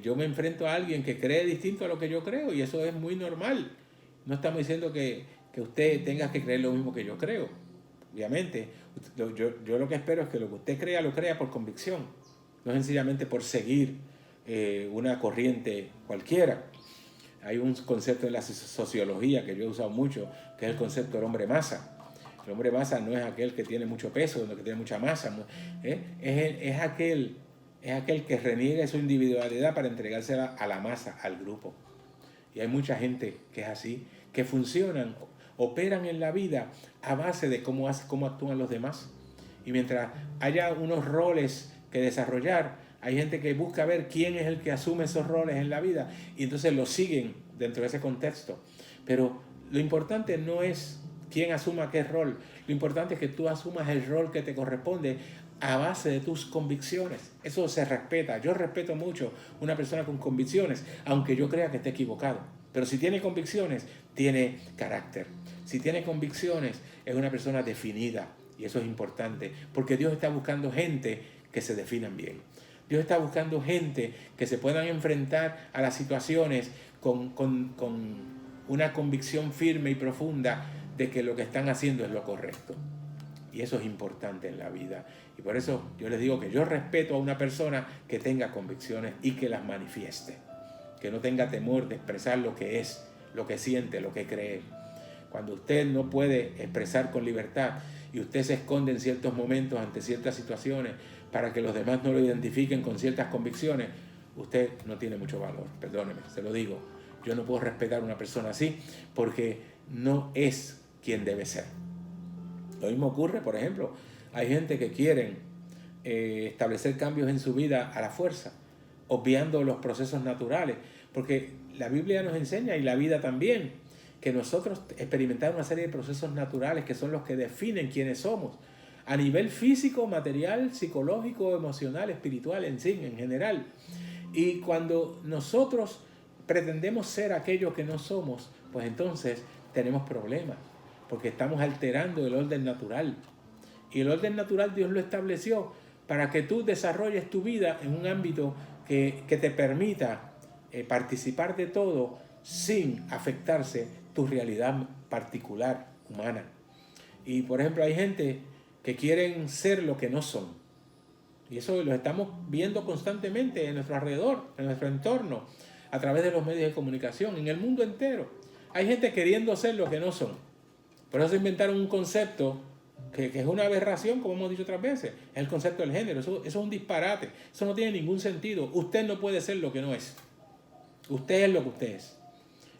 yo me enfrento a alguien que cree distinto a lo que yo creo, y eso es muy normal, no estamos diciendo que usted tenga que creer lo mismo que yo creo. Obviamente, yo lo que espero es que lo que usted crea, lo crea por convicción, no sencillamente por seguir una corriente cualquiera. Hay un concepto en la sociología que yo he usado mucho, que es el concepto del hombre masa. El hombre masa no es aquel que tiene mucho peso, sino que tiene mucha masa. Es aquel que reniega su individualidad para entregársela a la masa, al grupo. Y hay mucha gente que es así, que operan en la vida a base de cómo actúan los demás. Y mientras haya unos roles que desarrollar, hay gente que busca ver quién es el que asume esos roles en la vida, y entonces los siguen dentro de ese contexto. Pero lo importante no es quién asuma qué rol, lo importante es que tú asumas el rol que te corresponde a base de tus convicciones. Eso se respeta. Yo respeto mucho una persona con convicciones, aunque yo crea que esté equivocado. Pero si tiene convicciones, tiene carácter. Si tiene convicciones, es una persona definida. Y eso es importante, porque Dios está buscando gente que se definan bien. Dios está buscando gente que se puedan enfrentar a las situaciones con una convicción firme y profunda de que lo que están haciendo es lo correcto. Y eso es importante en la vida. Y por eso yo les digo que yo respeto a una persona que tenga convicciones y que las manifieste. Que no tenga temor de expresar lo que es, lo que siente, lo que cree. Cuando usted no puede expresar con libertad y usted se esconde en ciertos momentos ante ciertas situaciones para que los demás no lo identifiquen con ciertas convicciones, usted no tiene mucho valor. Perdóneme, se lo digo. Yo no puedo respetar a una persona así porque no es quien debe ser. Lo mismo ocurre, por ejemplo, hay gente que quieren establecer cambios en su vida a la fuerza. obviando los procesos naturales, porque la Biblia nos enseña, y la vida también, que nosotros experimentamos una serie de procesos naturales que son los que definen quiénes somos, a nivel físico, material, psicológico, emocional, espiritual, en general. Y cuando nosotros pretendemos ser aquello que no somos, pues entonces tenemos problemas, porque estamos alterando el orden natural. Y el orden natural Dios lo estableció para que tú desarrolles tu vida en un ámbito que te permita participar de todo sin afectarse tu realidad particular, humana. Y por ejemplo, hay gente que quieren ser lo que no son. Y eso lo estamos viendo constantemente en nuestro alrededor, en nuestro entorno, a través de los medios de comunicación, en el mundo entero. Hay gente queriendo ser lo que no son. Por eso inventaron un concepto que es una aberración, como hemos dicho otras veces, es el concepto del género. Eso es un disparate, eso no tiene ningún sentido. Usted no puede ser lo que no es. Usted es lo que usted es.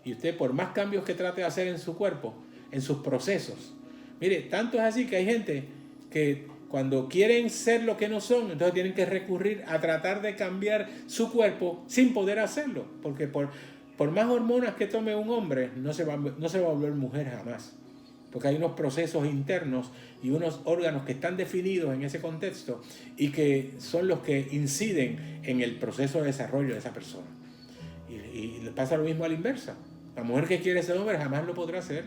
Y usted, por más cambios que trate de hacer en su cuerpo, en sus procesos, mire, tanto es así que hay gente que cuando quieren ser lo que no son, entonces tienen que recurrir a tratar de cambiar su cuerpo sin poder hacerlo, porque por más hormonas que tome un hombre, no se va a volver mujer jamás. Porque hay unos procesos internos y unos órganos que están definidos en ese contexto y que son los que inciden en el proceso de desarrollo de esa persona. Y le pasa lo mismo a la inversa. La mujer que quiere ser hombre jamás lo podrá ser.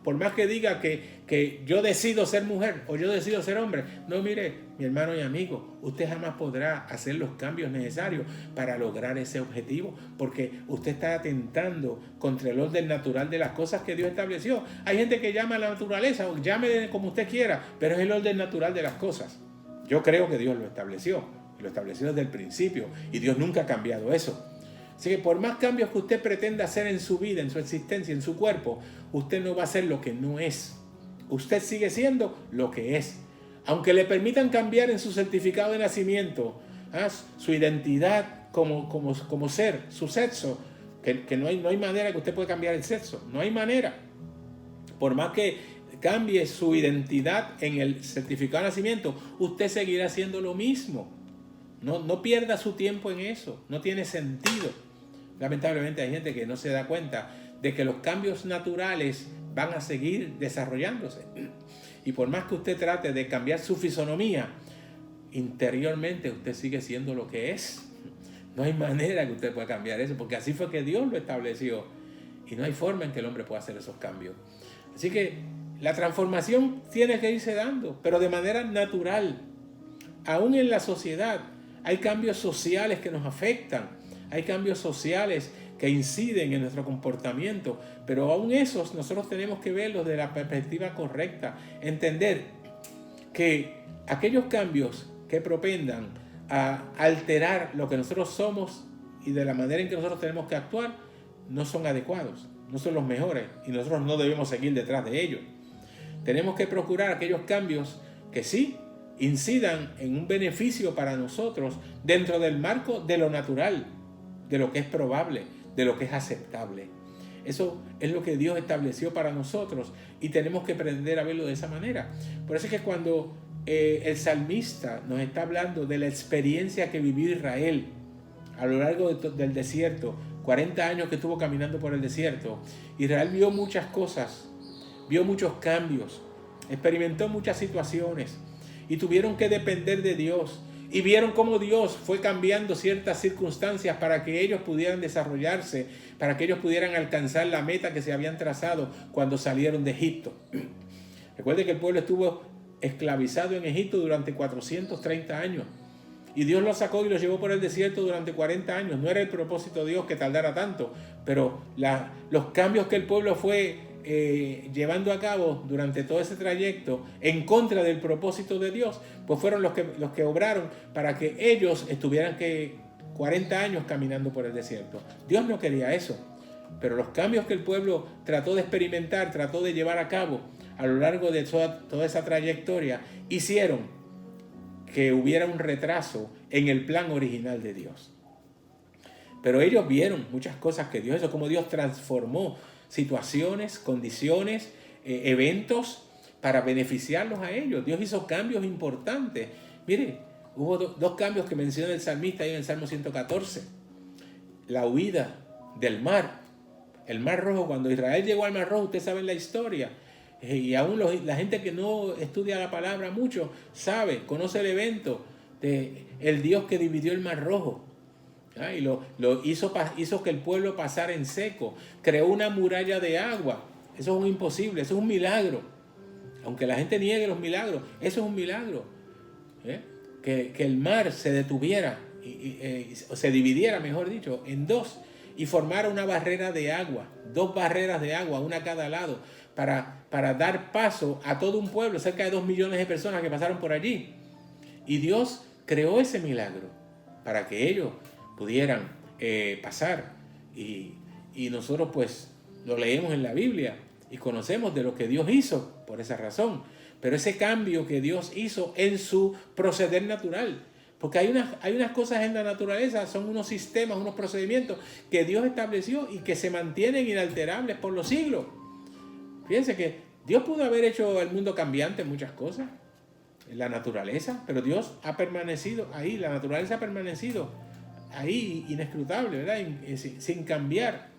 Por más que diga que yo decido ser mujer o yo decido ser hombre, no, mire, mi hermano y amigo, usted jamás podrá hacer los cambios necesarios para lograr ese objetivo, porque usted está atentando contra el orden natural de las cosas que Dios estableció. Hay gente que llama a la naturaleza, o llame como usted quiera, pero es el orden natural de las cosas. Yo creo que Dios lo estableció desde el principio, y Dios nunca ha cambiado eso. Así que por más cambios que usted pretenda hacer en su vida, en su existencia, en su cuerpo, usted no va a ser lo que no es. Usted sigue siendo lo que es. Aunque le permitan cambiar en su certificado de nacimiento, su identidad como ser, su sexo, que no hay manera que usted pueda cambiar el sexo. No hay manera. Por más que cambie su identidad en el certificado de nacimiento, usted seguirá haciendo lo mismo. No pierda su tiempo en eso. No tiene sentido. Lamentablemente hay gente que no se da cuenta de que los cambios naturales van a seguir desarrollándose. Y por más que usted trate de cambiar su fisonomía, interiormente usted sigue siendo lo que es. No hay manera que usted pueda cambiar eso, porque así fue que Dios lo estableció. Y no hay forma en que el hombre pueda hacer esos cambios. Así que la transformación tiene que irse dando, pero de manera natural. Aún en la sociedad hay cambios sociales que nos afectan. Hay cambios sociales que inciden en nuestro comportamiento, pero aún esos nosotros tenemos que verlos de la perspectiva correcta. Entender que aquellos cambios que propendan a alterar lo que nosotros somos y de la manera en que nosotros tenemos que actuar no son adecuados, no son los mejores, y nosotros no debemos seguir detrás de ellos. Tenemos que procurar aquellos cambios que sí incidan en un beneficio para nosotros dentro del marco de lo natural, de lo que es probable, de lo que es aceptable. Eso es lo que Dios estableció para nosotros y tenemos que aprender a verlo de esa manera. Por eso es que cuando el salmista nos está hablando de la experiencia que vivió Israel a lo largo del desierto, 40 años que estuvo caminando por el desierto, Israel vio muchas cosas, vio muchos cambios, experimentó muchas situaciones y tuvieron que depender de Dios. Y vieron cómo Dios fue cambiando ciertas circunstancias para que ellos pudieran desarrollarse, para que ellos pudieran alcanzar la meta que se habían trazado cuando salieron de Egipto. Recuerde que el pueblo estuvo esclavizado en Egipto durante 430 años. Y Dios los sacó y los llevó por el desierto durante 40 años. No era el propósito de Dios que tardara tanto, pero los cambios que el pueblo fue llevando a cabo durante todo ese trayecto en contra del propósito de Dios, pues fueron los que obraron para que ellos estuvieran 40 años caminando por el desierto. Dios no quería eso, pero los cambios que el pueblo trató de experimentar, trató de llevar a cabo a lo largo de toda esa trayectoria, hicieron que hubiera un retraso en el plan original de Dios. Pero ellos vieron muchas cosas que Dios hizo, como Dios transformó situaciones, condiciones, eventos para beneficiarlos a ellos. Dios hizo cambios importantes. Mire, Hubo dos cambios que menciona el salmista ahí en el Salmo 114. La huida del mar. El Mar Rojo, cuando Israel llegó al Mar Rojo, ustedes saben la historia. Y aún la gente que no estudia la palabra mucho sabe, conoce el evento de el Dios que dividió el Mar Rojo. Y lo hizo que el pueblo pasara en seco. Creó una muralla de agua. Eso es un imposible, eso es un milagro. Aunque la gente niegue los milagros, eso es un milagro. Que el mar se detuviera, o se dividiera, mejor dicho, en dos y formara una barrera de agua, 2 barreras de agua, una a cada lado, para dar paso a todo un pueblo, cerca de 2 millones de personas que pasaron por allí. Y Dios creó ese milagro para que ellos pudieran pasar. Y nosotros pues lo leemos en la Biblia y conocemos de lo que Dios hizo por esa razón. Pero ese cambio que Dios hizo en su proceder natural, porque hay unas cosas en la naturaleza, son unos sistemas, unos procedimientos que Dios estableció y que se mantienen inalterables por los siglos. Fíjense que Dios pudo haber hecho el mundo cambiante en muchas cosas, en la naturaleza, pero Dios ha permanecido ahí, la naturaleza ha permanecido ahí inescrutable, ¿verdad? Sin cambiar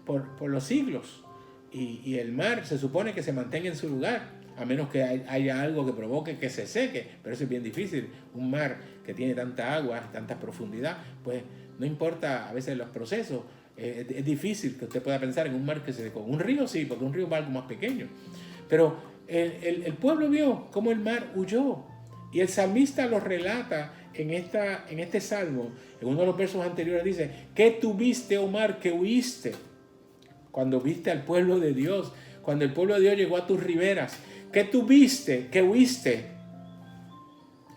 por los siglos. Y el mar se supone que se mantenga en su lugar, a menos que haya algo que provoque que se seque, pero eso es bien difícil. Un mar que tiene tanta agua, tanta profundidad, pues no importa a veces los procesos, es difícil que usted pueda pensar en un mar que se secó. Un río sí, porque un río es algo más pequeño, pero el pueblo vio cómo el mar huyó, y el salmista lo relata en este salmo. En uno de los versos anteriores dice: ¿qué tuviste, oh mar, que huiste? Cuando viste al pueblo de Dios, cuando el pueblo de Dios llegó a tus riberas, ¿qué tuviste, que huiste?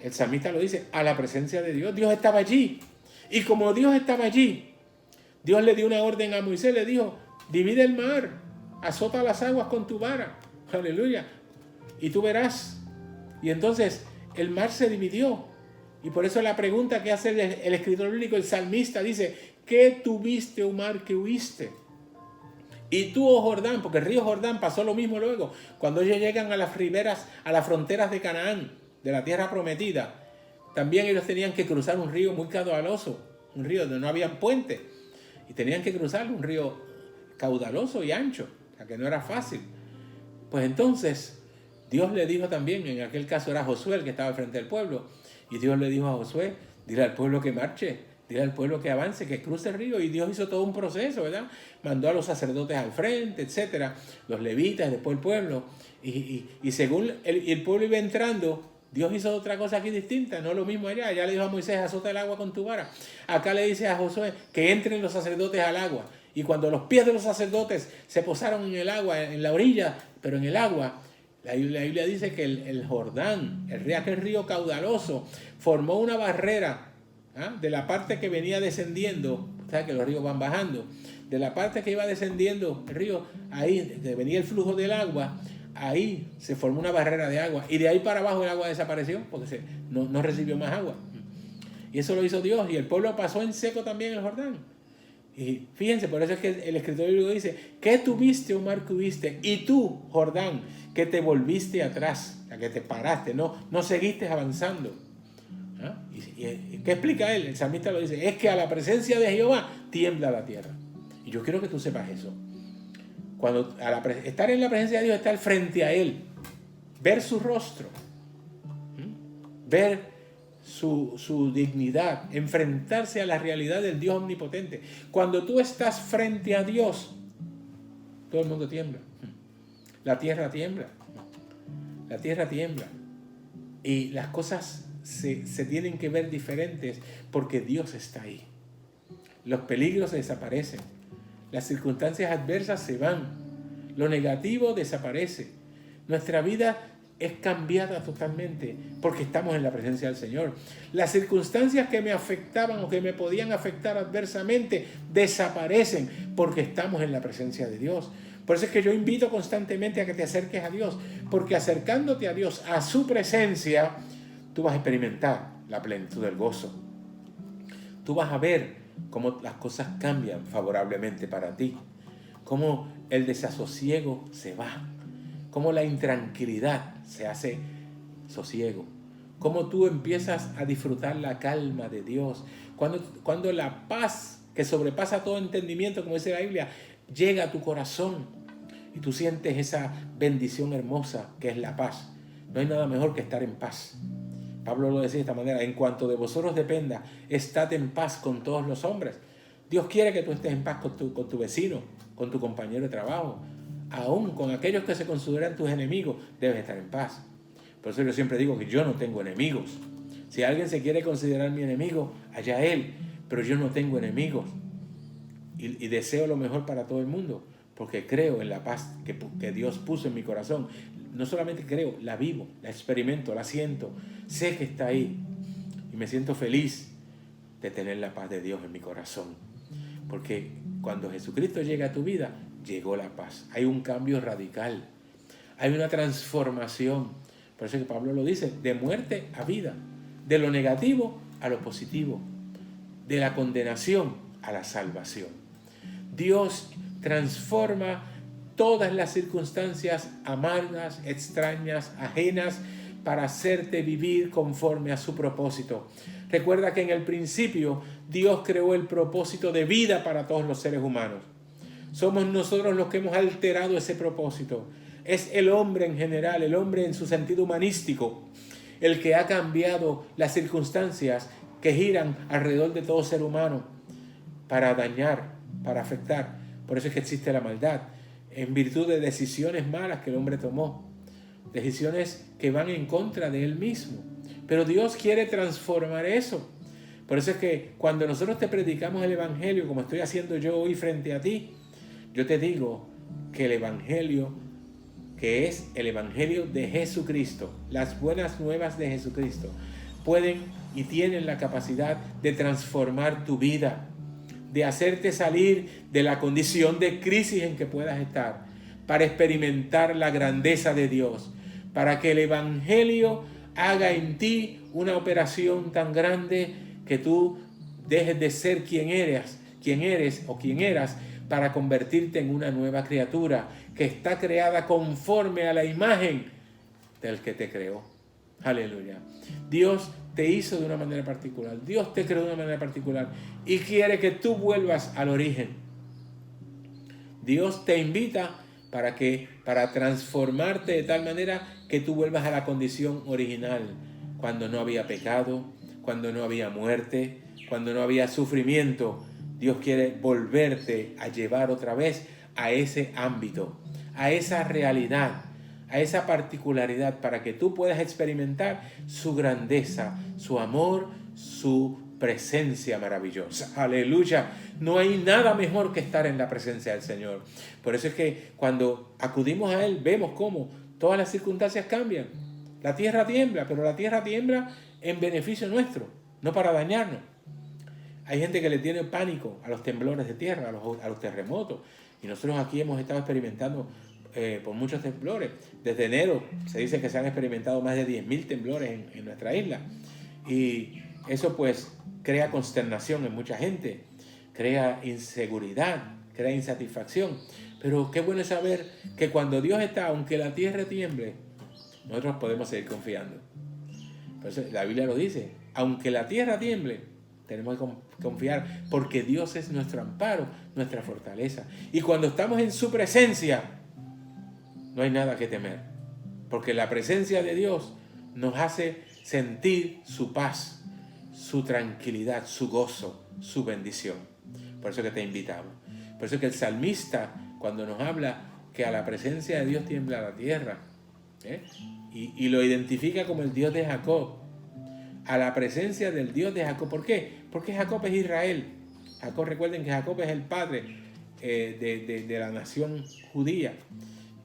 El salmista lo dice, a la presencia de Dios. Dios estaba allí. Y como Dios estaba allí, Dios le dio una orden a Moisés, le dijo: divide el mar, azota las aguas con tu vara. Aleluya. Y tú verás. Y entonces el mar se dividió. Y por eso la pregunta que hace el escritor bíblico, el salmista, dice: ¿qué tuviste, oh mar, que huiste? Y tú, oh Jordán, porque el río Jordán pasó lo mismo luego. Cuando ellos llegan a las riberas, a las fronteras de Canaán, de la tierra prometida, también ellos tenían que cruzar un río muy caudaloso, un río donde no había puente. Y tenían que cruzar un río caudaloso y ancho, o sea que no era fácil. Pues entonces Dios le dijo también, en aquel caso era Josué el que estaba frente al pueblo, y Dios le dijo a Josué: dile al pueblo que marche, dile al pueblo que avance, que cruce el río. Y Dios hizo todo un proceso, ¿verdad? Mandó a los sacerdotes al frente, etcétera, los levitas, después el pueblo. Y según el pueblo iba entrando, Dios hizo otra cosa aquí distinta, no lo mismo allá. Allá le dijo a Moisés: azota el agua con tu vara. Acá le dice a Josué que entren los sacerdotes al agua. Y cuando los pies de los sacerdotes se posaron en el agua, en la orilla, pero en el agua, la Biblia dice que el Jordán, aquel río caudaloso, formó una barrera. De la parte que venía descendiendo, ¿sabes que los ríos van bajando? De la parte que iba descendiendo el río, ahí venía el flujo del agua, ahí se formó una barrera de agua, y de ahí para abajo el agua desapareció, porque no recibió más agua. Y eso lo hizo Dios, y el pueblo pasó en seco también el Jordán. Y fíjense, por eso es que el escritor bíblico dice: ¿qué tuviste, oh mar, que hubiste? Y tú, Jordán, que te volviste atrás, que te paraste, no seguiste avanzando. ¿Y qué explica él? El salmista lo dice: es que a la presencia de Jehová tiembla la tierra. Y yo quiero que tú sepas eso. Cuando estar en la presencia de Dios, estar frente a Él, ver su rostro, ver su dignidad, enfrentarse a la realidad del Dios omnipotente. Cuando tú estás frente a Dios, todo el mundo tiembla. La tierra tiembla. La tierra tiembla. Y las cosas se tienen que ver diferentes porque Dios está ahí. Los peligros desaparecen, las circunstancias adversas se van, lo negativo desaparece. Nuestra vida es cambiada totalmente porque estamos en la presencia del Señor. Las circunstancias que me afectaban o que me podían afectar adversamente desaparecen porque estamos en la presencia de Dios. Por eso es que yo invito constantemente a que te acerques a Dios, porque acercándote a Dios, a su presencia, tú vas a experimentar la plenitud del gozo. Tú vas a ver cómo las cosas cambian favorablemente para ti, cómo el desasosiego se va, cómo la intranquilidad se hace sosiego, cómo tú empiezas a disfrutar la calma de Dios, cuando la paz que sobrepasa todo entendimiento, como dice la Biblia, llega a tu corazón y tú sientes esa bendición hermosa que es la paz. No hay nada mejor que estar en paz. Pablo lo decía de esta manera: en cuanto de vosotros dependa, estad en paz con todos los hombres. Dios quiere que tú estés en paz con tu vecino, con tu compañero de trabajo, aún con aquellos que se consideran tus enemigos. Debes estar en paz. Por eso yo siempre digo que yo no tengo enemigos. Si alguien se quiere considerar mi enemigo, allá él, pero yo no tengo enemigos. Y deseo lo mejor para todo el mundo, porque creo en la paz que Dios puso en mi corazón. No solamente creo, la vivo, la experimento, la siento, sé que está ahí y me siento feliz de tener la paz de Dios en mi corazón, porque cuando Jesucristo llega a tu vida, llegó la paz. Hay un cambio radical, hay una transformación. Por eso que Pablo lo dice: de muerte a vida, de lo negativo a lo positivo, de la condenación a la salvación. Dios transforma todas las circunstancias amargas, extrañas, ajenas, para hacerte vivir conforme a su propósito. Recuerda que en el principio Dios creó el propósito de vida para todos los seres humanos. Somos nosotros los que hemos alterado ese propósito. Es el hombre en general, el hombre en su sentido humanístico, el que ha cambiado las circunstancias que giran alrededor de todo ser humano para dañar, para afectar. Por eso es que existe la maldad, en virtud de decisiones malas que el hombre tomó, decisiones que van en contra de él mismo. Pero Dios quiere transformar eso. Por eso es que cuando nosotros te predicamos el Evangelio, como estoy haciendo yo hoy frente a ti, yo te digo que el Evangelio, que es el Evangelio de Jesucristo, las buenas nuevas de Jesucristo, pueden y tienen la capacidad de transformar tu vida, de hacerte salir de la condición de crisis en que puedas estar, para experimentar la grandeza de Dios, para que el Evangelio haga en ti una operación tan grande que tú dejes de ser quien eres o quien eras, para convertirte en una nueva criatura que está creada conforme a la imagen del que te creó. Aleluya. Dios te hizo de una manera particular, Dios te creó de una manera particular y quiere que tú vuelvas al origen. Dios te invita para transformarte de tal manera que tú vuelvas a la condición original, cuando no había pecado, cuando no había muerte, cuando no había sufrimiento. Dios quiere volverte a llevar otra vez a ese ámbito, a esa realidad, a esa particularidad, para que tú puedas experimentar su grandeza, su amor, su presencia maravillosa. Aleluya. No hay nada mejor que estar en la presencia del Señor. Por eso es que cuando acudimos a Él, vemos cómo todas las circunstancias cambian. La tierra tiembla, pero la tierra tiembla en beneficio nuestro, no para dañarnos. Hay gente que le tiene pánico a los temblores de tierra, a los terremotos. Y nosotros aquí hemos estado experimentando por muchos temblores. Desde enero se dice que se han experimentado más de 10.000 temblores en nuestra isla. Y eso pues crea consternación en mucha gente, crea inseguridad, crea insatisfacción. Pero qué bueno es saber que cuando Dios está, aunque la tierra tiemble, nosotros podemos seguir confiando. Por eso la Biblia lo dice: aunque la tierra tiemble, tenemos que confiar, porque Dios es nuestro amparo, nuestra fortaleza. Y cuando estamos en su presencia, no hay nada que temer, porque la presencia de Dios nos hace sentir su paz, su tranquilidad, su gozo, su bendición. Por eso que te invitamos. Por eso que el salmista, cuando nos habla que a la presencia de Dios tiembla la tierra, y lo identifica como el Dios de Jacob, a la presencia del Dios de Jacob. ¿Por qué? Porque Jacob es Israel. Jacob, recuerden que Jacob es el padre de la nación judía.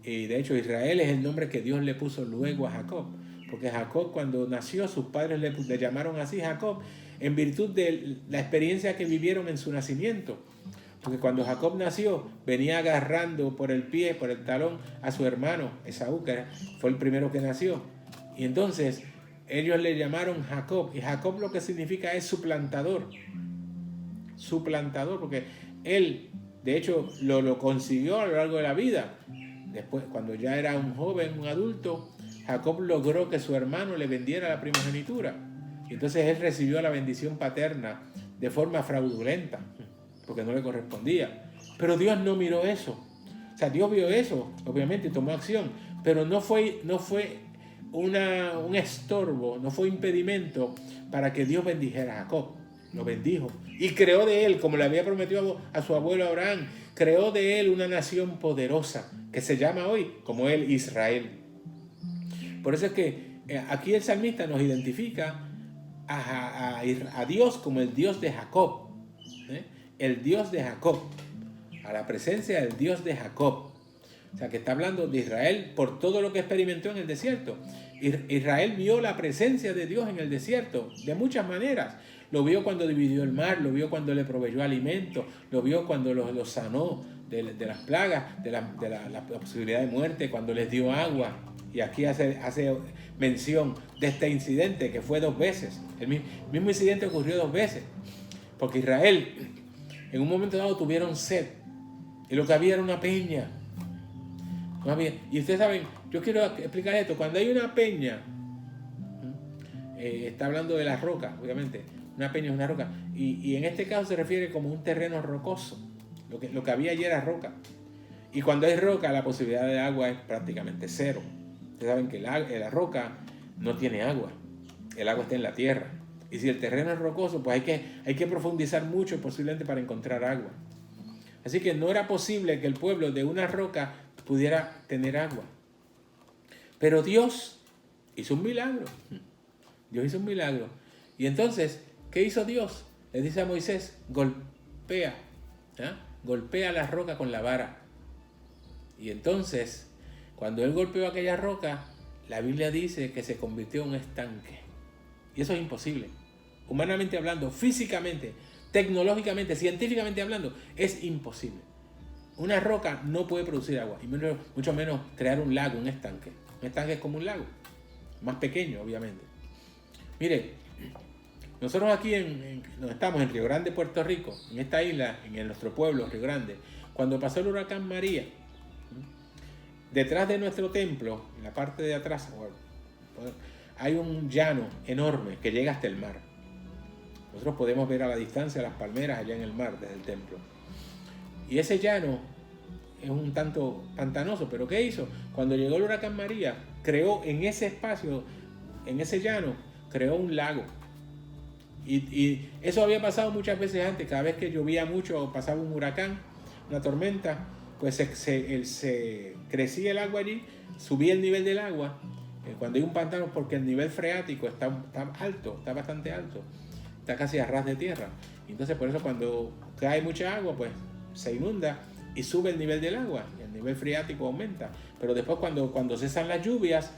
Y de hecho Israel es el nombre que Dios le puso luego a Jacob. Porque Jacob, cuando nació, sus padres le llamaron así Jacob, en virtud de la experiencia que vivieron en su nacimiento. Porque cuando Jacob nació, venía agarrando por el pie, por el talón, a su hermano Esaú, que fue el primero que nació. Y entonces ellos le llamaron Jacob, y Jacob lo que significa es suplantador. Suplantador, porque él, de hecho, lo consiguió a lo largo de la vida. Después, cuando ya era un joven, un adulto, Jacob logró que su hermano le vendiera la primogenitura. Y entonces él recibió la bendición paterna de forma fraudulenta, porque no le correspondía. Pero Dios no miró eso. O sea, Dios vio eso, obviamente, y tomó acción. Pero no fue un estorbo, no fue impedimento para que Dios bendijera a Jacob. Lo bendijo. Y creó de él, como le había prometido a su abuelo Abraham, creó de él una nación poderosa, que se llama hoy, como él, Israel. Por eso es que aquí el salmista nos identifica a Dios como el Dios de Jacob. El Dios de Jacob. A la presencia del Dios de Jacob. O sea, que está hablando de Israel por todo lo que experimentó en el desierto. Israel vio la presencia de Dios en el desierto de muchas maneras. Lo vio cuando dividió el mar, lo vio cuando le proveyó alimento, lo vio cuando los sanó de las plagas, de la posibilidad de muerte, cuando les dio agua. Y aquí hace mención de este incidente que fue 2 veces. El mismo incidente ocurrió 2 veces. Porque Israel, en un momento dado, tuvieron sed. Y lo que había era una peña. No había. Y ustedes saben, yo quiero explicar esto. Cuando hay una peña, está hablando de la roca, obviamente. Una peña es una roca. Y en este caso se refiere como un terreno rocoso. Lo que había allí era roca. Y cuando hay roca, la posibilidad de agua es prácticamente cero. Ustedes saben que la roca no tiene agua. El agua está en la tierra. Y si el terreno es rocoso, pues hay que profundizar mucho posiblemente para encontrar agua. Así que no era posible que el pueblo de una roca pudiera tener agua. Pero Dios hizo un milagro. Dios hizo un milagro. Y entonces, ¿qué hizo Dios? Le dice a Moisés, golpea la roca con la vara. Y entonces, cuando él golpeó aquella roca, la Biblia dice que se convirtió en un estanque. Y eso es imposible. Humanamente hablando, físicamente, tecnológicamente, científicamente hablando, es imposible. Una roca no puede producir agua, y mucho menos crear un lago, un estanque. Un estanque es como un lago, más pequeño, obviamente. Mire, nosotros aquí estamos en Río Grande, Puerto Rico, en esta isla, en nuestro pueblo, Río Grande, cuando pasó el huracán María, detrás de nuestro templo, en la parte de atrás, hay un llano enorme que llega hasta el mar. Nosotros podemos ver a la distancia las palmeras allá en el mar desde el templo. Y ese llano es un tanto pantanoso, pero ¿qué hizo? Cuando llegó el huracán María, creó en ese espacio, en ese llano, creó un lago. Y eso había pasado muchas veces antes. Cada vez que llovía mucho o pasaba un huracán, una tormenta, pues se crecía el agua allí, subía el nivel del agua. Cuando hay un pantano, porque el nivel freático está alto, está bastante alto, está casi a ras de tierra. Y entonces por eso cuando cae mucha agua, pues se inunda y sube el nivel del agua, y el nivel freático aumenta. Pero después cuando cesan las lluvias,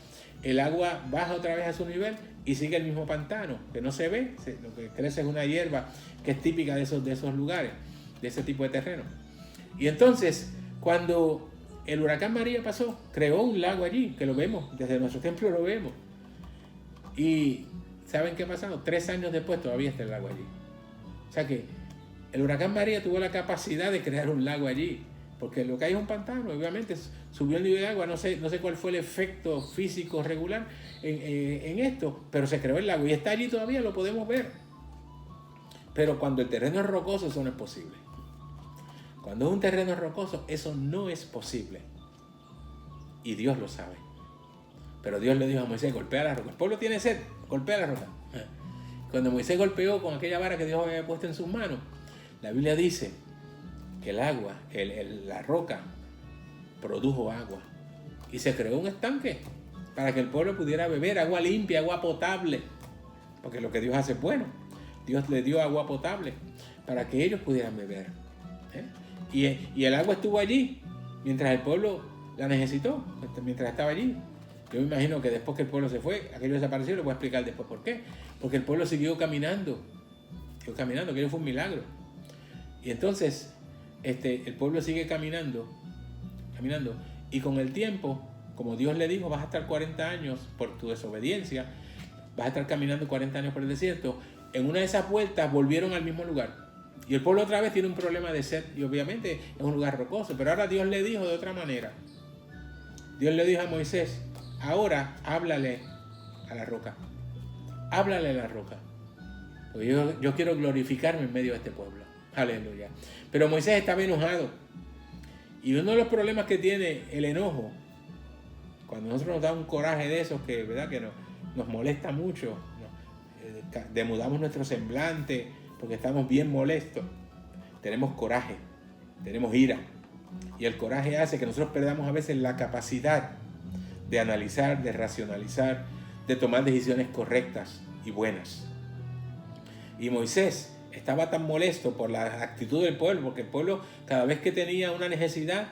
el agua baja otra vez a su nivel y sigue el mismo pantano, que no se ve, lo que crece es una hierba que es típica de esos lugares, de ese tipo de terreno. Y entonces, cuando el huracán María pasó, creó un lago allí, que lo vemos, desde nuestro templo lo vemos. Y ¿saben qué ha pasado? 3 años después todavía está el lago allí. O sea que el huracán María tuvo la capacidad de crear un lago allí, porque lo que hay es un pantano, obviamente subió el nivel de agua, no sé cuál fue el efecto físico regular en esto, pero se creó el lago y está allí todavía, lo podemos ver. Pero cuando el terreno es rocoso, eso no es posible. Cuando es un terreno rocoso, eso no es posible. Y Dios lo sabe. Pero Dios le dijo a Moisés, golpea la roca. El pueblo tiene sed, golpea la roca. Cuando Moisés golpeó con aquella vara que Dios había puesto en sus manos, la Biblia dice que el agua, la roca, produjo agua. Y se creó un estanque para que el pueblo pudiera beber agua limpia, agua potable. Porque lo que Dios hace es bueno. Dios le dio agua potable para que ellos pudieran beber. Y el agua estuvo allí mientras el pueblo la necesitó, mientras estaba allí. Yo me imagino que después que el pueblo se fue, aquello desapareció. Les voy a explicar después por qué. Porque el pueblo siguió caminando. Aquello fue un milagro. Y entonces el pueblo sigue caminando. Y con el tiempo, como Dios le dijo, vas a estar 40 años por tu desobediencia, vas a estar caminando 40 años por el desierto. En una de esas vueltas volvieron al mismo lugar. Y el pueblo otra vez tiene un problema de sed. Y obviamente es un lugar rocoso. Pero ahora Dios le dijo de otra manera. Dios le dijo a Moisés, ahora háblale a la roca. Háblale a la roca. Porque yo quiero glorificarme en medio de este pueblo. Aleluya. Pero Moisés estaba enojado. Y uno de los problemas que tiene el enojo, cuando nosotros nos da un coraje de esos que, ¿verdad?, que nos molesta mucho, demudamos nuestro semblante porque estamos bien molestos, tenemos coraje, tenemos ira. Y el coraje hace que nosotros perdamos a veces la capacidad de analizar, de racionalizar, de tomar decisiones correctas y buenas. Y Moisés estaba tan molesto por la actitud del pueblo, porque el pueblo cada vez que tenía una necesidad,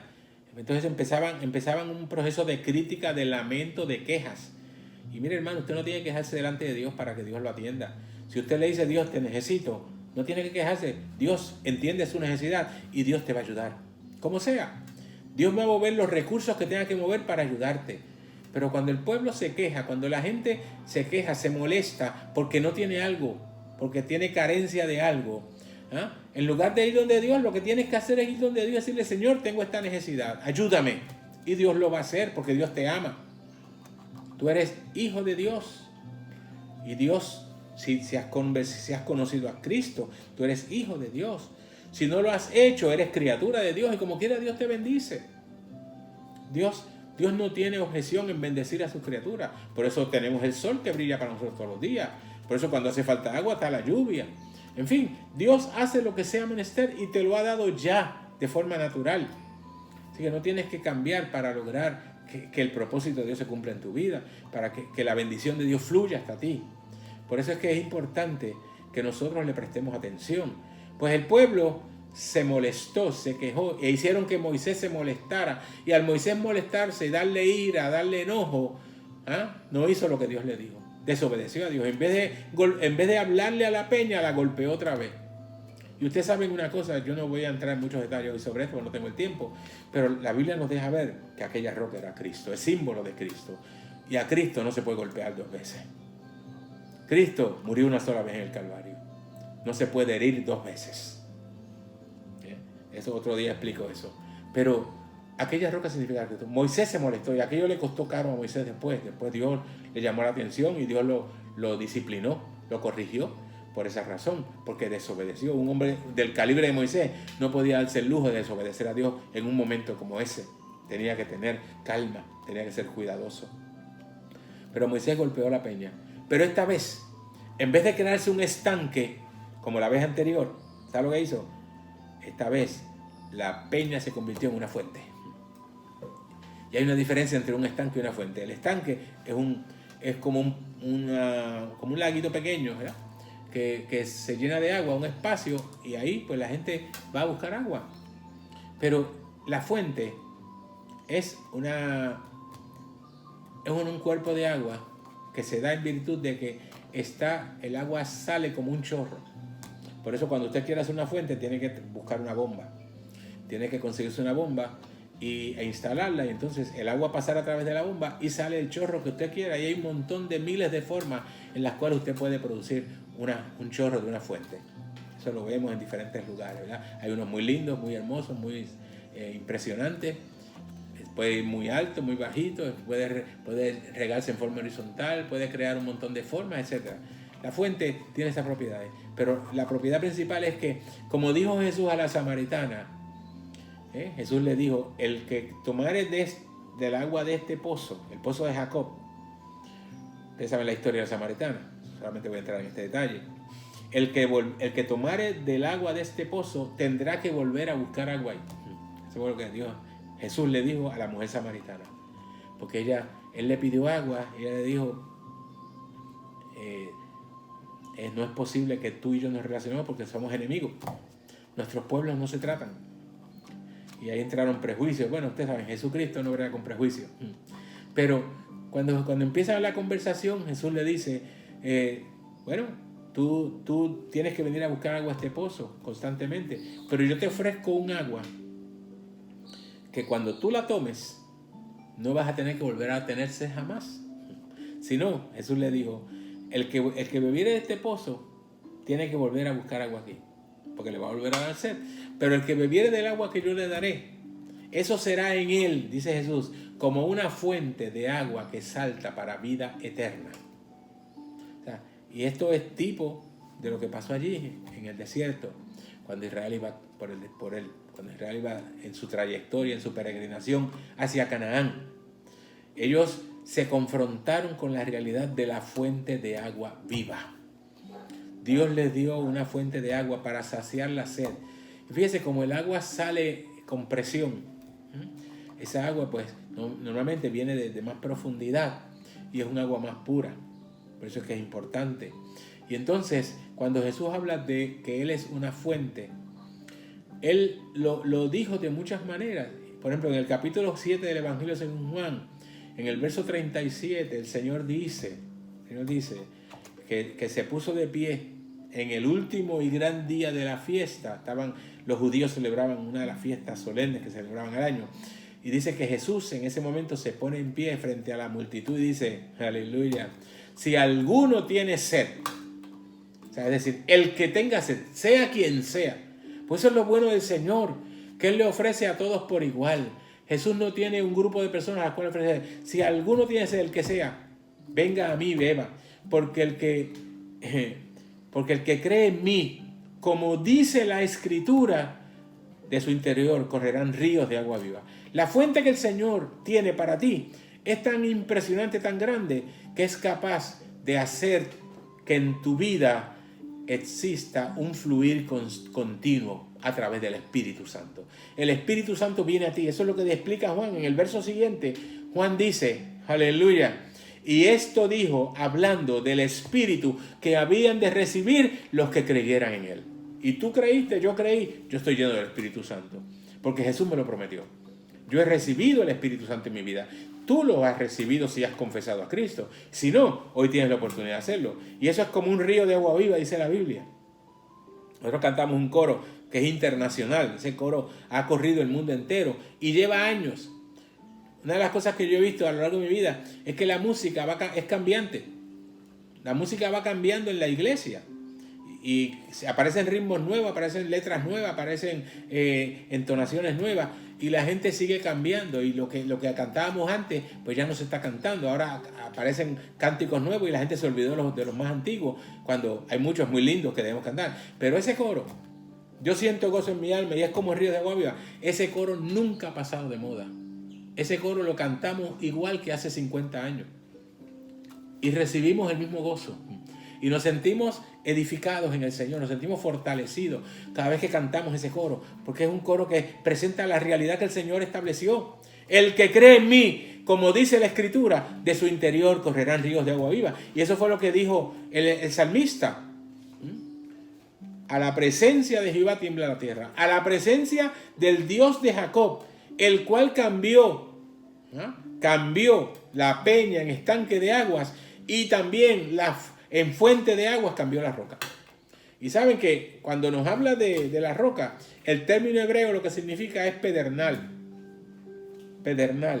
entonces empezaban un proceso de crítica, de lamento, de quejas. Y mire, hermano, usted no tiene que quejarse delante de Dios para que Dios lo atienda. Si usted le dice, Dios, te necesito, no tiene que quejarse. Dios entiende su necesidad y Dios te va a ayudar. Como sea, Dios va a mover los recursos que tenga que mover para ayudarte. Pero cuando el pueblo se queja, cuando la gente se queja, se molesta porque no tiene algo, porque tiene carencia de algo, en lugar de ir donde Dios, lo que tienes que hacer es ir donde Dios y decirle, Señor, tengo esta necesidad, ayúdame. Y Dios lo va a hacer porque Dios te ama. Tú eres hijo de Dios. Y Dios, si has conocido a Cristo, tú eres hijo de Dios. Si no lo has hecho, eres criatura de Dios y como quiera Dios te bendice. Dios no tiene objeción en bendecir a sus criaturas. Por eso tenemos el sol que brilla para nosotros todos los días. Por eso cuando hace falta agua está la lluvia. En fin, Dios hace lo que sea menester y te lo ha dado ya de forma natural. Así que no tienes que cambiar para lograr que el propósito de Dios se cumpla en tu vida, para que la bendición de Dios fluya hasta ti. Por eso es que es importante que nosotros le prestemos atención. Pues el pueblo se molestó, se quejó e hicieron que Moisés se molestara. Y al Moisés molestarse y darle ira, darle enojo, no hizo lo que Dios le dijo. Desobedeció a Dios. En vez de hablarle a la peña, la golpeó otra vez. Y ustedes saben una cosa, yo no voy a entrar en muchos detalles hoy sobre esto porque no tengo el tiempo, pero la Biblia nos deja ver que aquella roca era Cristo, es símbolo de Cristo. Y a Cristo no se puede golpear 2 veces. Cristo murió una sola vez en el Calvario. No se puede herir 2 veces. Eso otro día explico eso. Pero aquella roca significa Cristo. Moisés se molestó y aquello le costó caro a Moisés después. Después Dios le llamó la atención y Dios lo disciplinó, lo corrigió. Por esa razón, porque desobedeció. Un hombre del calibre de Moisés no podía darse el lujo de desobedecer a Dios en un momento como ese. Tenía que tener calma, tenía que ser cuidadoso. Pero Moisés golpeó la peña. Pero esta vez, en vez de crearse un estanque, como la vez anterior, ¿sabes lo que hizo? Esta vez, la peña se convirtió en una fuente. Y hay una diferencia entre un estanque y una fuente. El estanque es como un laguito pequeño, ¿verdad? Que se llena de agua, un espacio, y ahí pues la gente va a buscar agua. Pero la fuente es un cuerpo de agua que se da en virtud de que el agua sale como un chorro. Por eso cuando usted quiere hacer una fuente tiene que buscar una bomba, tiene que conseguirse una bomba e instalarla, y entonces el agua pasará a través de la bomba y sale el chorro que usted quiera. Y hay un montón de miles de formas en las cuales usted puede producir un chorro de una fuente. Eso lo vemos en diferentes lugares, ¿verdad? Hay unos muy lindos, muy hermosos, muy impresionantes. Puede ir muy alto, muy bajito, puede regarse en forma horizontal, puede crear un montón de formas, etc. La fuente tiene esas propiedades, pero la propiedad principal es que, como dijo Jesús a la samaritana, Jesús le dijo, el que tomare del agua de este pozo, el pozo de Jacob, ustedes saben la historia de la samaritana, solamente voy a entrar en este detalle, el que tomare del agua de este pozo tendrá que volver a buscar agua ahí. Eso fue lo que Jesús le dijo a la mujer samaritana, porque él le pidió agua y ella le dijo, no es posible que tú y yo nos relacionemos porque somos enemigos, nuestros pueblos no se tratan. Y ahí entraron prejuicios. Bueno, ustedes saben, Jesucristo no brega con prejuicios. Pero cuando empieza la conversación, Jesús le dice, bueno, tú tienes que venir a buscar agua a este pozo constantemente, pero yo te ofrezco un agua que cuando tú la tomes, no vas a tener que volver a tener sed jamás. Sino, Jesús le dijo, el que bebiere de este pozo, tiene que volver a buscar agua aquí, porque le va a volver a dar sed. Pero el que bebiere del agua que yo le daré, eso será en él, dice Jesús, como una fuente de agua que salta para vida eterna. O sea, y esto es tipo de lo que pasó allí en el desierto, cuando Israel iba cuando Israel iba en su trayectoria, en su peregrinación hacia Canaán. Ellos se confrontaron con la realidad de la fuente de agua viva. Dios les dio una fuente de agua para saciar la sed. Y fíjese, como el agua sale con presión, esa agua pues normalmente viene de más profundidad y es un agua más pura. Por eso es que es importante. Y entonces, cuando Jesús habla de que Él es una fuente, Él lo dijo de muchas maneras. Por ejemplo, en el capítulo 7 del Evangelio según Juan, en el verso 37, el Señor dice que se puso de pie en el último y gran día de la fiesta. Los judíos celebraban una de las fiestas solemnes que celebraban al año. Y dice que Jesús en ese momento se pone en pie frente a la multitud y dice, aleluya, si alguno tiene sed, o sea, es decir, el que tenga sed, sea quien sea, pues eso es lo bueno del Señor, que Él le ofrece a todos por igual. Jesús no tiene un grupo de personas a las cuales ofrece. Si alguno tiene sed, el que sea, venga a mí, beba, porque el que cree en mí, como dice la Escritura, de su interior correrán ríos de agua viva. La fuente que el Señor tiene para ti es tan impresionante, tan grande, que es capaz de hacer que en tu vida exista un fluir continuo a través del Espíritu Santo. El Espíritu Santo viene a ti. Eso es lo que le explica Juan en el verso siguiente. Juan dice, aleluya, y esto dijo hablando del Espíritu que habían de recibir los que creyeran en Él. Y tú creíste, yo creí, yo estoy lleno del Espíritu Santo, porque Jesús me lo prometió. Yo he recibido el Espíritu Santo en mi vida. Tú lo has recibido si has confesado a Cristo. Si no, hoy tienes la oportunidad de hacerlo. Y eso es como un río de agua viva, dice la Biblia. Nosotros cantamos un coro que es internacional. Ese coro ha corrido el mundo entero y lleva años. Una de las cosas que yo he visto a lo largo de mi vida es que la música es cambiante. La música va cambiando en la iglesia. Y aparecen ritmos nuevos, aparecen letras nuevas, aparecen entonaciones nuevas. Y la gente sigue cambiando. Y lo que cantábamos antes, pues ya no se está cantando. Ahora aparecen cánticos nuevos y la gente se olvidó de los más antiguos. Cuando hay muchos muy lindos que debemos cantar. Pero ese coro, yo siento gozo en mi alma y es como el río de agua viva. Ese coro nunca ha pasado de moda. Ese coro lo cantamos igual que hace 50 años. Y recibimos el mismo gozo. Y nos sentimos edificados en el Señor, nos sentimos fortalecidos cada vez que cantamos ese coro, porque es un coro que presenta la realidad que el Señor estableció. El que cree en mí, como dice la Escritura, de su interior correrán ríos de agua viva. Y eso fue lo que dijo el salmista. A la presencia de Jehová tiembla la tierra, a la presencia del Dios de Jacob, el cual cambió la peña en estanque de aguas y también en fuente de aguas cambió la roca. Y saben que cuando nos habla de la roca, el término hebreo lo que significa es pedernal. Pedernal.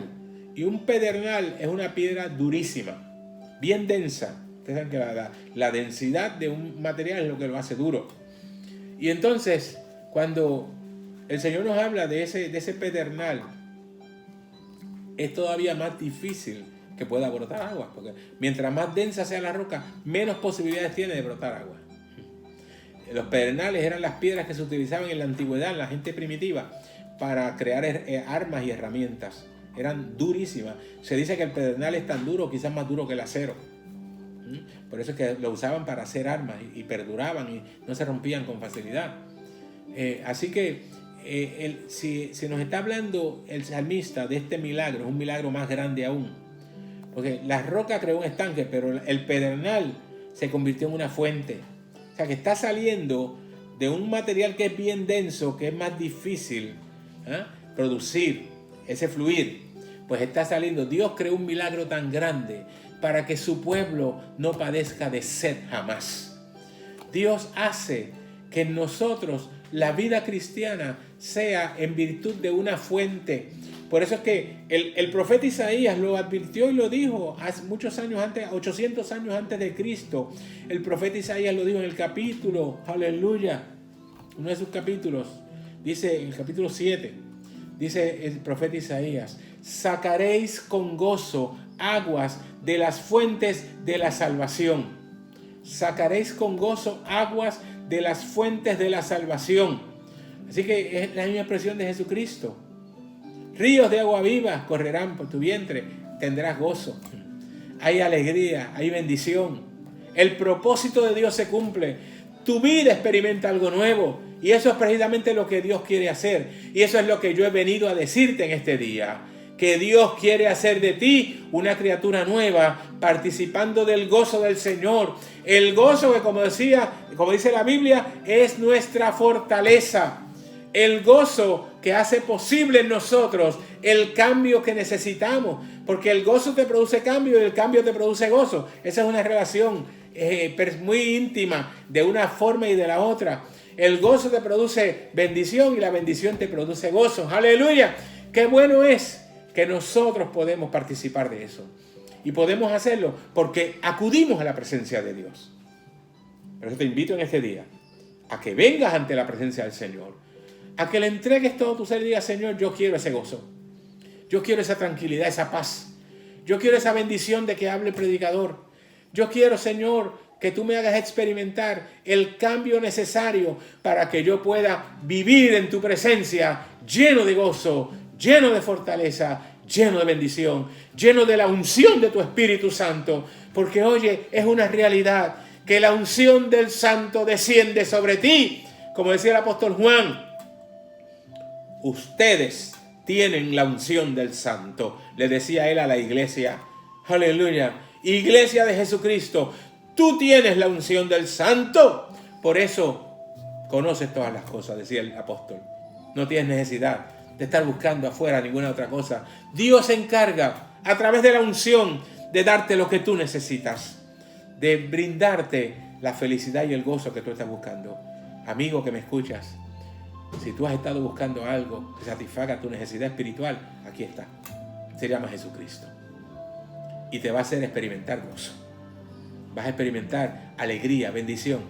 Y un pedernal es una piedra durísima, bien densa. Ustedes saben que la densidad de un material es lo que lo hace duro. Y entonces, cuando el Señor nos habla de ese pedernal, es todavía más difícil que pueda brotar agua, porque mientras más densa sea la roca, menos posibilidades tiene de brotar agua. Los pedernales eran las piedras que se utilizaban en la antigüedad, la gente primitiva, para crear armas y herramientas. Eran durísimas. Se dice que el pedernal es tan duro, quizás más duro que el acero. Por eso es que lo usaban para hacer armas y perduraban y no se rompían con facilidad. Así que si nos está hablando el salmista de este milagro, es un milagro más grande aún. Porque la roca creó un estanque, pero el pedernal se convirtió en una fuente. O sea que está saliendo de un material que es bien denso, que es más difícil producir ese fluir. Pues está saliendo. Dios creó un milagro tan grande para que su pueblo no padezca de sed jamás. Dios hace que en nosotros la vida cristiana sea en virtud de una fuente. Por eso es que el profeta Isaías lo advirtió y lo dijo hace muchos años antes, 800 años antes de Cristo. El profeta Isaías lo dijo en el capítulo, aleluya, uno de sus capítulos, dice en el capítulo 7, dice el profeta Isaías, sacaréis con gozo aguas de las fuentes de la salvación. Sacaréis con gozo aguas de las fuentes de la salvación. Así que es la misma expresión de Jesucristo. Ríos de agua viva correrán por tu vientre, tendrás gozo. Hay alegría, hay bendición. El propósito de Dios se cumple. Tu vida experimenta algo nuevo. Y eso es precisamente lo que Dios quiere hacer. Y eso es lo que yo he venido a decirte en este día. Que Dios quiere hacer de ti una criatura nueva, participando del gozo del Señor. El gozo que, como dice la Biblia, es nuestra fortaleza. El gozo que hace posible en nosotros el cambio que necesitamos. Porque el gozo te produce cambio y el cambio te produce gozo. Esa es una relación muy íntima de una forma y de la otra. El gozo te produce bendición y la bendición te produce gozo. ¡Aleluya! ¡Qué bueno es que nosotros podemos participar de eso! Y podemos hacerlo porque acudimos a la presencia de Dios. Por eso te invito en este día a que vengas ante la presencia del Señor, a que le entregues todo tu ser y digas: Señor, yo quiero ese gozo, yo quiero esa tranquilidad, esa paz, yo quiero esa bendición de que hable el predicador, yo quiero, Señor, que tú me hagas experimentar el cambio necesario para que yo pueda vivir en tu presencia lleno de gozo, lleno de fortaleza, lleno de bendición, lleno de la unción de tu Espíritu Santo. Porque, oye, es una realidad que la unción del Santo desciende sobre ti. Como decía el apóstol Juan, ustedes tienen la unción del Santo. Le decía él a la iglesia. Aleluya. Iglesia de Jesucristo, tú tienes la unción del Santo. Por eso conoces todas las cosas, decía el apóstol. No tienes necesidad de estar buscando afuera ninguna otra cosa. Dios se encarga a través de la unción de darte lo que tú necesitas, de brindarte la felicidad y el gozo que tú estás buscando. Amigo que me escuchas, si tú has estado buscando algo que satisfaga tu necesidad espiritual, aquí está. Se llama Jesucristo. Y te va a hacer experimentar gozo. Vas a experimentar alegría, bendición.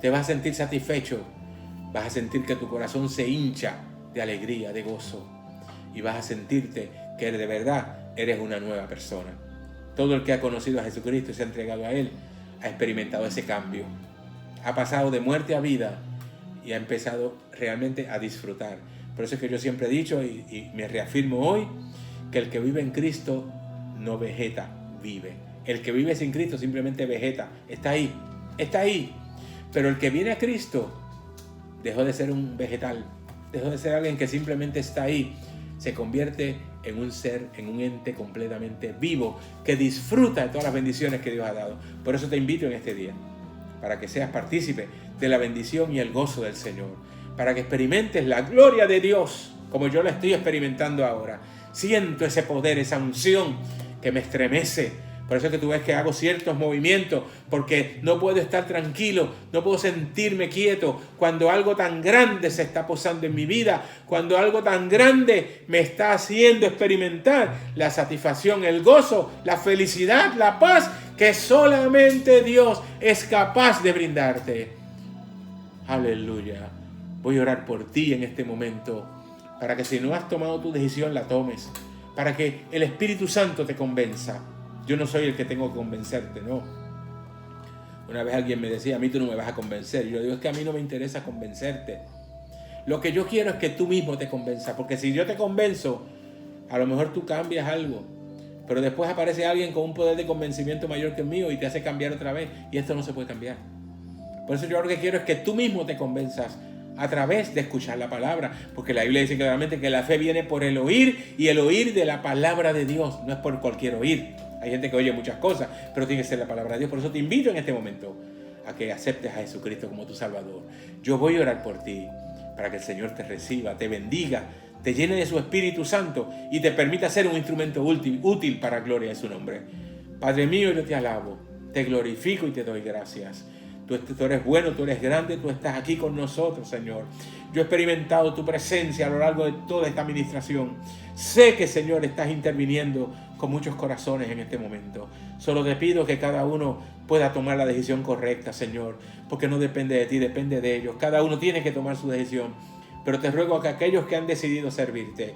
Te vas a sentir satisfecho. Vas a sentir que tu corazón se hincha de alegría, de gozo. Y vas a sentirte que de verdad eres una nueva persona. Todo el que ha conocido a Jesucristo y se ha entregado a Él ha experimentado ese cambio. Ha pasado de muerte a vida y ha empezado realmente a disfrutar. Por eso es que yo siempre he dicho y me reafirmo hoy que el que vive en Cristo no vegeta, vive. El que vive sin Cristo simplemente vegeta. Está ahí, está ahí. Pero el que viene a Cristo dejó de ser un vegetal. Dejó de ser alguien que simplemente está ahí. Se convierte en un ser, en un ente completamente vivo que disfruta de todas las bendiciones que Dios ha dado. Por eso te invito en este día, para que seas partícipe de la bendición y el gozo del Señor, para que experimentes la gloria de Dios como yo la estoy experimentando ahora. Siento ese poder, esa unción que me estremece. Por eso es que tú ves que hago ciertos movimientos, porque no puedo estar tranquilo, no puedo sentirme quieto cuando algo tan grande se está posando en mi vida, cuando algo tan grande me está haciendo experimentar la satisfacción, el gozo, la felicidad, la paz que solamente Dios es capaz de brindarte. Aleluya. Voy a orar por ti en este momento, para que si no has tomado tu decisión la tomes, para que el Espíritu Santo te convenza. Yo no soy el que tengo que convencerte, no. Una vez alguien me decía: a mí tú no me vas a convencer. Yo digo: es que a mí no me interesa convencerte. Lo que yo quiero es que tú mismo te convenzas, porque si yo te convenzo, a lo mejor tú cambias algo, pero después aparece alguien con un poder de convencimiento mayor que el mío y te hace cambiar otra vez, y esto no se puede cambiar. Por eso yo lo que quiero es que tú mismo te convenzas a través de escuchar la palabra, porque la Biblia dice claramente que la fe viene por el oír, y el oír de la palabra de Dios, no es por cualquier oír. Hay gente que oye muchas cosas, pero tiene que ser la palabra de Dios. Por eso te invito en este momento a que aceptes a Jesucristo como tu Salvador. Yo voy a orar por ti para que el Señor te reciba, te bendiga, te llene de su Espíritu Santo y te permita ser un instrumento útil para la gloria de su nombre. Padre mío, yo te alabo, te glorifico y te doy gracias. Tú eres bueno, tú eres grande, tú estás aquí con nosotros, Señor. Yo he experimentado tu presencia a lo largo de toda esta administración. Sé que, Señor, estás interviniendo con muchos corazones en este momento. Solo te pido que cada uno pueda tomar la decisión correcta, Señor, porque no depende de ti, depende de ellos. Cada uno tiene que tomar su decisión. Pero te ruego que aquellos que han decidido servirte,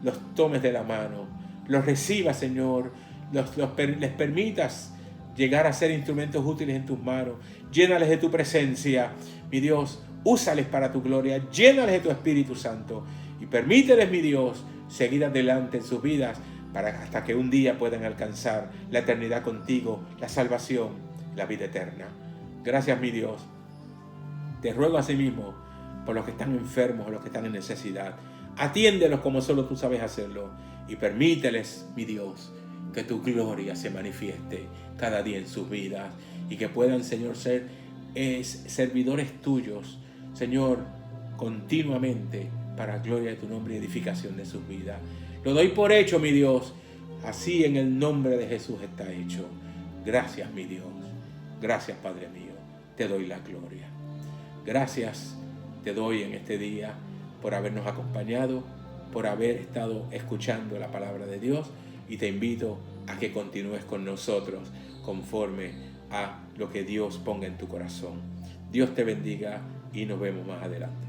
los tomes de la mano, los recibas, Señor, les permitas llegar a ser instrumentos útiles en tus manos. Llénales de tu presencia, mi Dios, úsales para tu gloria, llénales de tu Espíritu Santo y permíteles, mi Dios, seguir adelante en sus vidas hasta que un día puedan alcanzar la eternidad contigo, la salvación, la vida eterna. Gracias, mi Dios. Te ruego asimismo por los que están enfermos o los que están en necesidad. Atiéndelos como solo tú sabes hacerlo y permíteles, mi Dios, que tu gloria se manifieste cada día en sus vidas y que puedan, Señor, ser servidores tuyos, Señor, continuamente para gloria de tu nombre y edificación de sus vidas. Lo doy por hecho, mi Dios. Así en el nombre de Jesús está hecho. Gracias, mi Dios. Gracias, Padre mío. Te doy la gloria. Gracias te doy en este día por habernos acompañado, por haber estado escuchando la palabra de Dios, y te invito a que continúes con nosotros conforme a lo que Dios ponga en tu corazón. Dios te bendiga y nos vemos más adelante.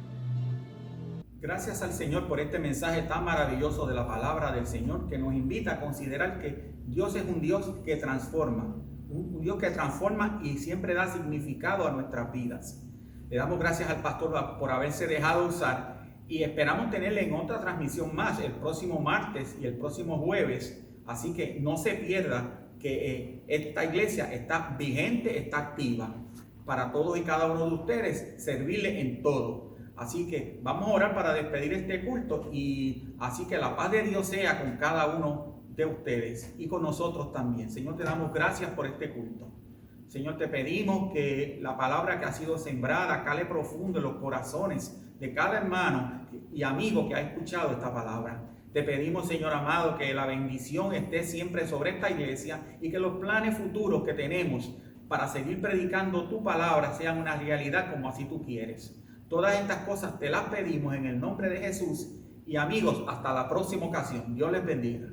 Gracias al Señor por este mensaje tan maravilloso de la palabra del Señor, que nos invita a considerar que Dios es un Dios que transforma, un Dios que transforma y siempre da significado a nuestras vidas. Le damos gracias al pastor por haberse dejado usar y esperamos tenerle en otra transmisión más el próximo martes y el próximo jueves. Así que no se pierda que esta iglesia está vigente, está activa para todos y cada uno de ustedes, servirle en todo. Así que vamos a orar para despedir este culto, y así que la paz de Dios sea con cada uno de ustedes y con nosotros también. Señor, te damos gracias por este culto. Señor, te pedimos que la palabra que ha sido sembrada cale profundo en los corazones de cada hermano y amigo que ha escuchado esta palabra. Te pedimos, Señor amado, que la bendición esté siempre sobre esta iglesia y que los planes futuros que tenemos para seguir predicando tu palabra sean una realidad como así tú quieres. Todas estas cosas te las pedimos en el nombre de Jesús. Y amigos, hasta la próxima ocasión. Dios les bendiga.